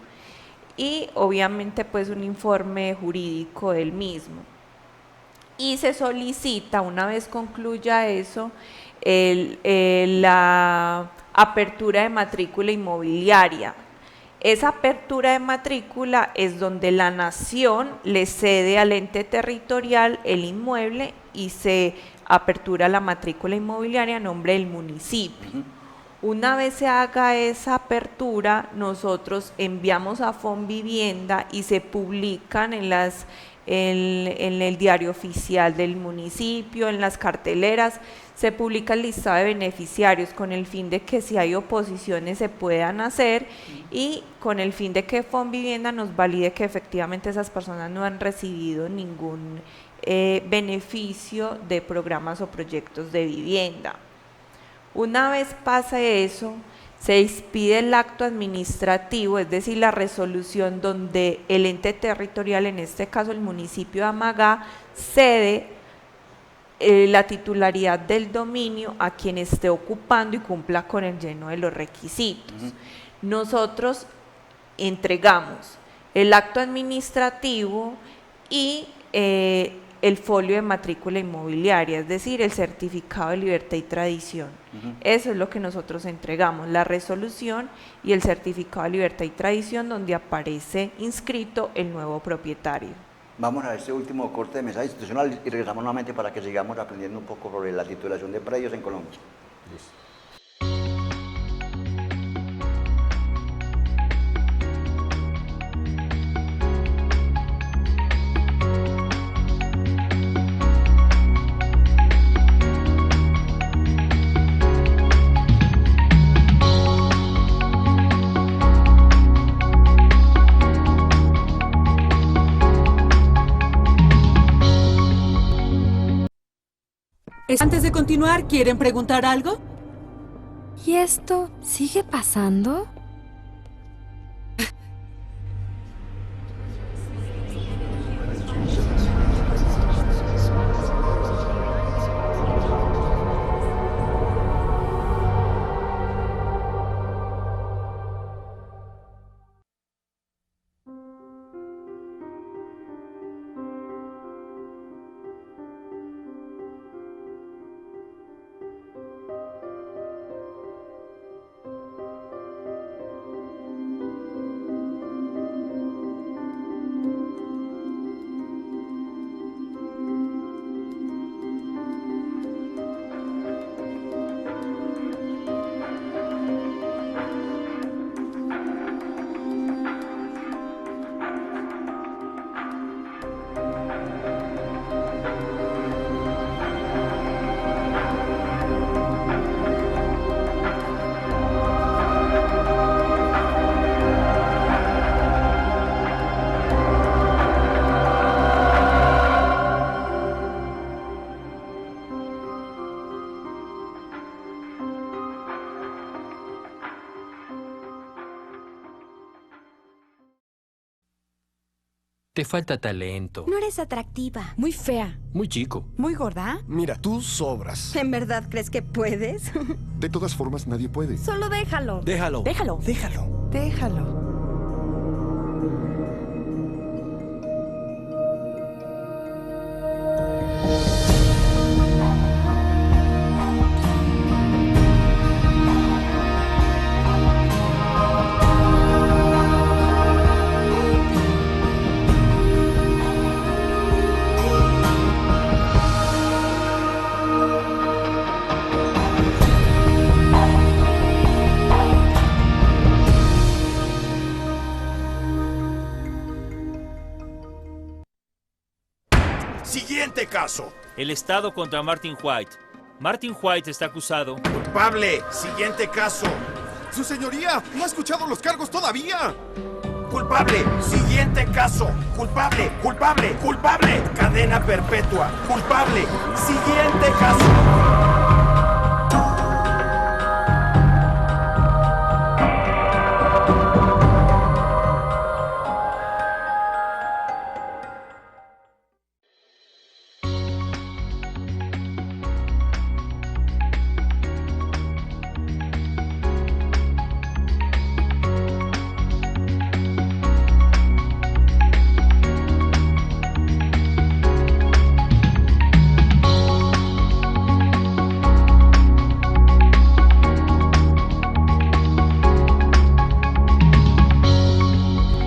y obviamente pues un informe jurídico del mismo. Y se solicita, una vez concluya eso, la apertura de matrícula inmobiliaria. Esa apertura de matrícula es donde la nación le cede al ente territorial el inmueble y se apertura la matrícula inmobiliaria a nombre del municipio. Una vez se haga esa apertura, nosotros enviamos a Fonvivienda y se publican en el diario oficial del municipio, en las carteleras, se publica el listado de beneficiarios con el fin de que si hay oposiciones se puedan hacer y con el fin de que Fonvivienda nos valide que efectivamente esas personas no han recibido ningún beneficio de programas o proyectos de vivienda. Una vez pase eso, se expide el acto administrativo, es decir, la resolución donde el ente territorial, en este caso el municipio de Amagá, cede la titularidad del dominio a quien esté ocupando y cumpla con el lleno de los requisitos. Nosotros entregamos el acto administrativo y el folio de matrícula inmobiliaria, es decir, el certificado de libertad y tradición. Eso es lo que nosotros entregamos, la resolución y el certificado de libertad y tradición donde aparece inscrito el nuevo propietario. Vamos a este último corte de mensaje institucional y regresamos nuevamente para que sigamos aprendiendo un poco sobre la titulación de predios en Colombia. Listo. Antes de continuar, ¿quieren preguntar algo? ¿Y esto sigue pasando? Te falta talento. No eres atractiva. Muy fea. Muy chico. Muy gorda. Mira, tú sobras. ¿En verdad crees que puedes? De todas formas, nadie puede. Solo déjalo. Déjalo. Déjalo. Déjalo. Déjalo. Siguiente caso. El Estado contra Martin White. Martin White está acusado. Culpable. Siguiente caso. ¡Su señoría! ¿No ha escuchado los cargos todavía? Culpable. Siguiente caso. Culpable. Culpable. Culpable. Cadena perpetua. Culpable. Siguiente caso.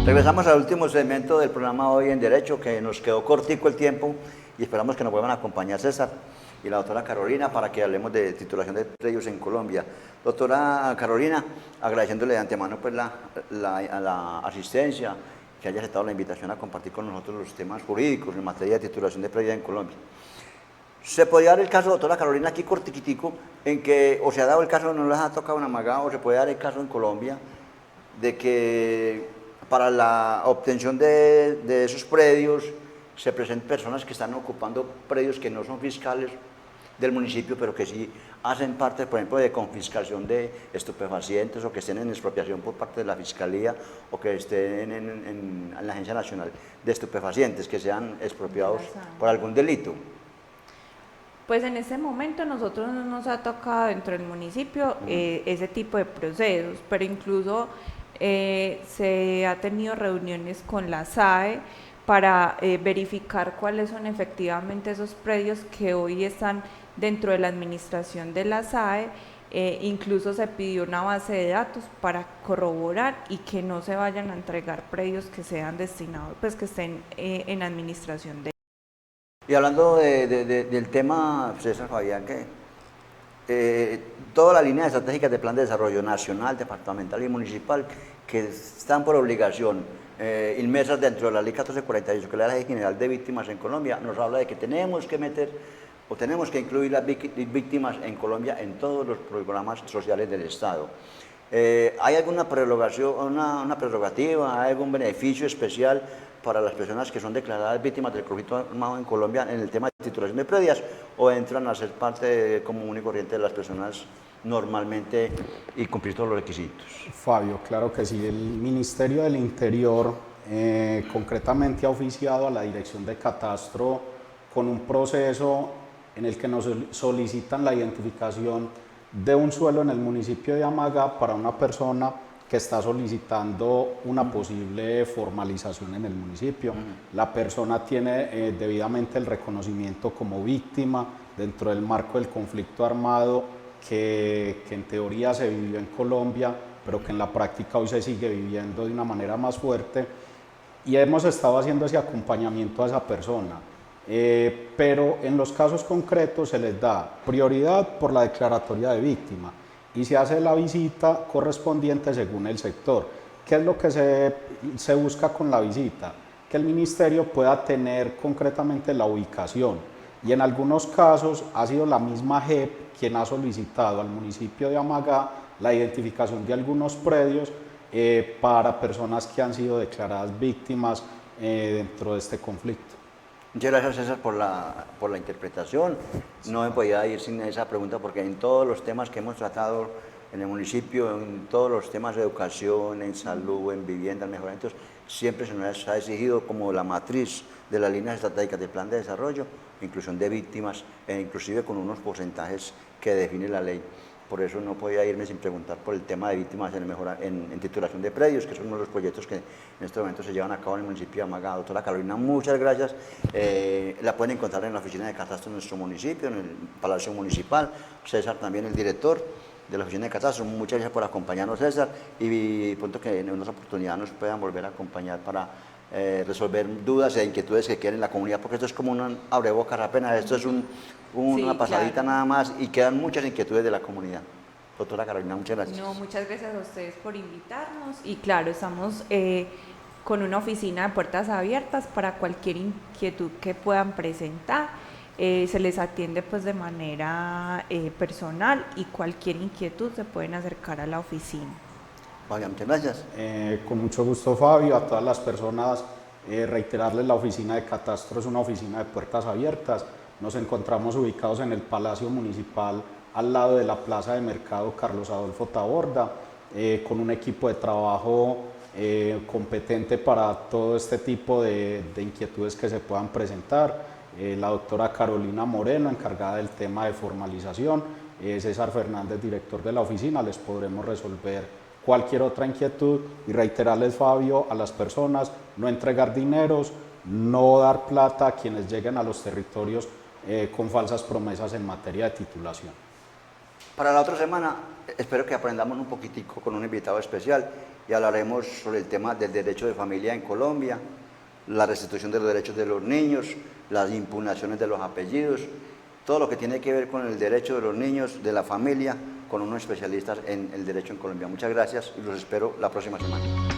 Regresamos al último segmento del programa Hoy en Derecho, que nos quedó cortico el tiempo y esperamos que nos vuelvan a acompañar César y la doctora Carolina para que hablemos de titulación de predios en Colombia. Doctora Carolina, agradeciéndole de antemano pues, la asistencia, que haya aceptado la invitación a compartir con nosotros los temas jurídicos en materia de titulación de predios en Colombia. Se podría dar el caso, doctora Carolina, aquí cortiquitico, en que o se ha dado el caso, no les ha tocado en Amagá, o se puede dar el caso en Colombia, de que para la obtención de esos predios se presenten personas que están ocupando predios que no son fiscales del municipio, pero que sí hacen parte, por ejemplo, de confiscación de estupefacientes o que estén en expropiación por parte de la Fiscalía o que estén en la Agencia Nacional de Estupefacientes, que sean expropiados por algún delito. Pues en ese momento nosotros no nos ha tocado dentro del municipio ese tipo de procesos, pero incluso se ha tenido reuniones con la SAE para verificar cuáles son efectivamente esos predios que hoy están dentro de la administración de la SAE. Incluso se pidió una base de datos para corroborar y que no se vayan a entregar predios que sean destinados, pues que estén en administración de. Y hablando del tema, César Fabián, que toda la línea estratégica de plan de desarrollo nacional, departamental y municipal que están por obligación inmersas dentro de la Ley 1448, que es la Ley General de Víctimas en Colombia, nos habla de que tenemos que meter o tenemos que incluir las víctimas en Colombia en todos los programas sociales del Estado. ¿Hay alguna prerrogativa, hay algún beneficio especial para las personas que son declaradas víctimas del conflicto armado en Colombia en el tema de titulación de predios, o entran a ser parte común y corriente de las personas normalmente y cumplir todos los requisitos. Fabio, claro que sí. El Ministerio del Interior concretamente ha oficiado a la Dirección de Catastro con un proceso en el que nos solicitan la identificación de un suelo en el municipio de Amaga para una persona que está solicitando una posible formalización en el municipio. La persona tiene debidamente el reconocimiento como víctima dentro del marco del conflicto armado que en teoría se vivió en Colombia, pero que en la práctica hoy se sigue viviendo de una manera más fuerte, y hemos estado haciendo ese acompañamiento a esa persona. Pero en los casos concretos se les da prioridad por la declaratoria de víctima y se hace la visita correspondiente según el sector. ¿Qué es lo que se busca con la visita? Que el ministerio pueda tener concretamente la ubicación, y en algunos casos ha sido la misma JEP quien ha solicitado al municipio de Amaga la identificación de algunos predios para personas que han sido declaradas víctimas dentro de este conflicto. Muchas gracias, César, por la interpretación. No me podía ir sin esa pregunta porque en todos los temas que hemos tratado en el municipio, en todos los temas de educación, en salud, en vivienda, en mejoramientos, siempre se nos ha exigido como la matriz de las líneas estratégicas del plan de desarrollo, inclusión de víctimas, e inclusive con unos porcentajes que define la ley. Por eso no podía irme sin preguntar por el tema de víctimas en titulación de predios, que es uno de los proyectos que en este momento se llevan a cabo en el municipio de Amaga. Doctora Carolina, muchas gracias. La pueden encontrar en la oficina de catastro de nuestro municipio, en el Palacio Municipal. César también, el director de la oficina de catastro. Muchas gracias por acompañarnos, César, y pronto que en otra oportunidad nos puedan volver a acompañar para resolver dudas e inquietudes que queden en la comunidad, porque esto es como un abrebocas apenas, esto es una pasadita nada más, y quedan muchas inquietudes de la comunidad. Doctora Carolina, muchas gracias. No, muchas gracias a ustedes por invitarnos, y claro, estamos con una oficina de puertas abiertas para cualquier inquietud que puedan presentar. Se les atiende pues de manera personal, y cualquier inquietud se pueden acercar a la oficina. Fabio, muchas gracias. Con mucho gusto, Fabio. A todas las personas, reiterarles, la oficina de catastro es una oficina de puertas abiertas. Nos encontramos ubicados en el Palacio Municipal, al lado de la Plaza de Mercado Carlos Adolfo Taborda, con un equipo de trabajo competente para todo este tipo de inquietudes que se puedan presentar. La doctora Carolina Moreno, encargada del tema de formalización, César Fernández, director de la oficina. Les podremos resolver cualquier otra inquietud, y reiterarles, Fabio, a las personas: no entregar dineros, no dar plata a quienes lleguen a los territorios con falsas promesas en materia de titulación. Para la otra semana espero que aprendamos un poquitico con un invitado especial y hablaremos sobre el tema del derecho de familia en Colombia, la restitución de los derechos de los niños, las impugnaciones de los apellidos, todo lo que tiene que ver con el derecho de los niños, de la familia, con unos especialistas en el derecho en Colombia. Muchas gracias y los espero la próxima semana.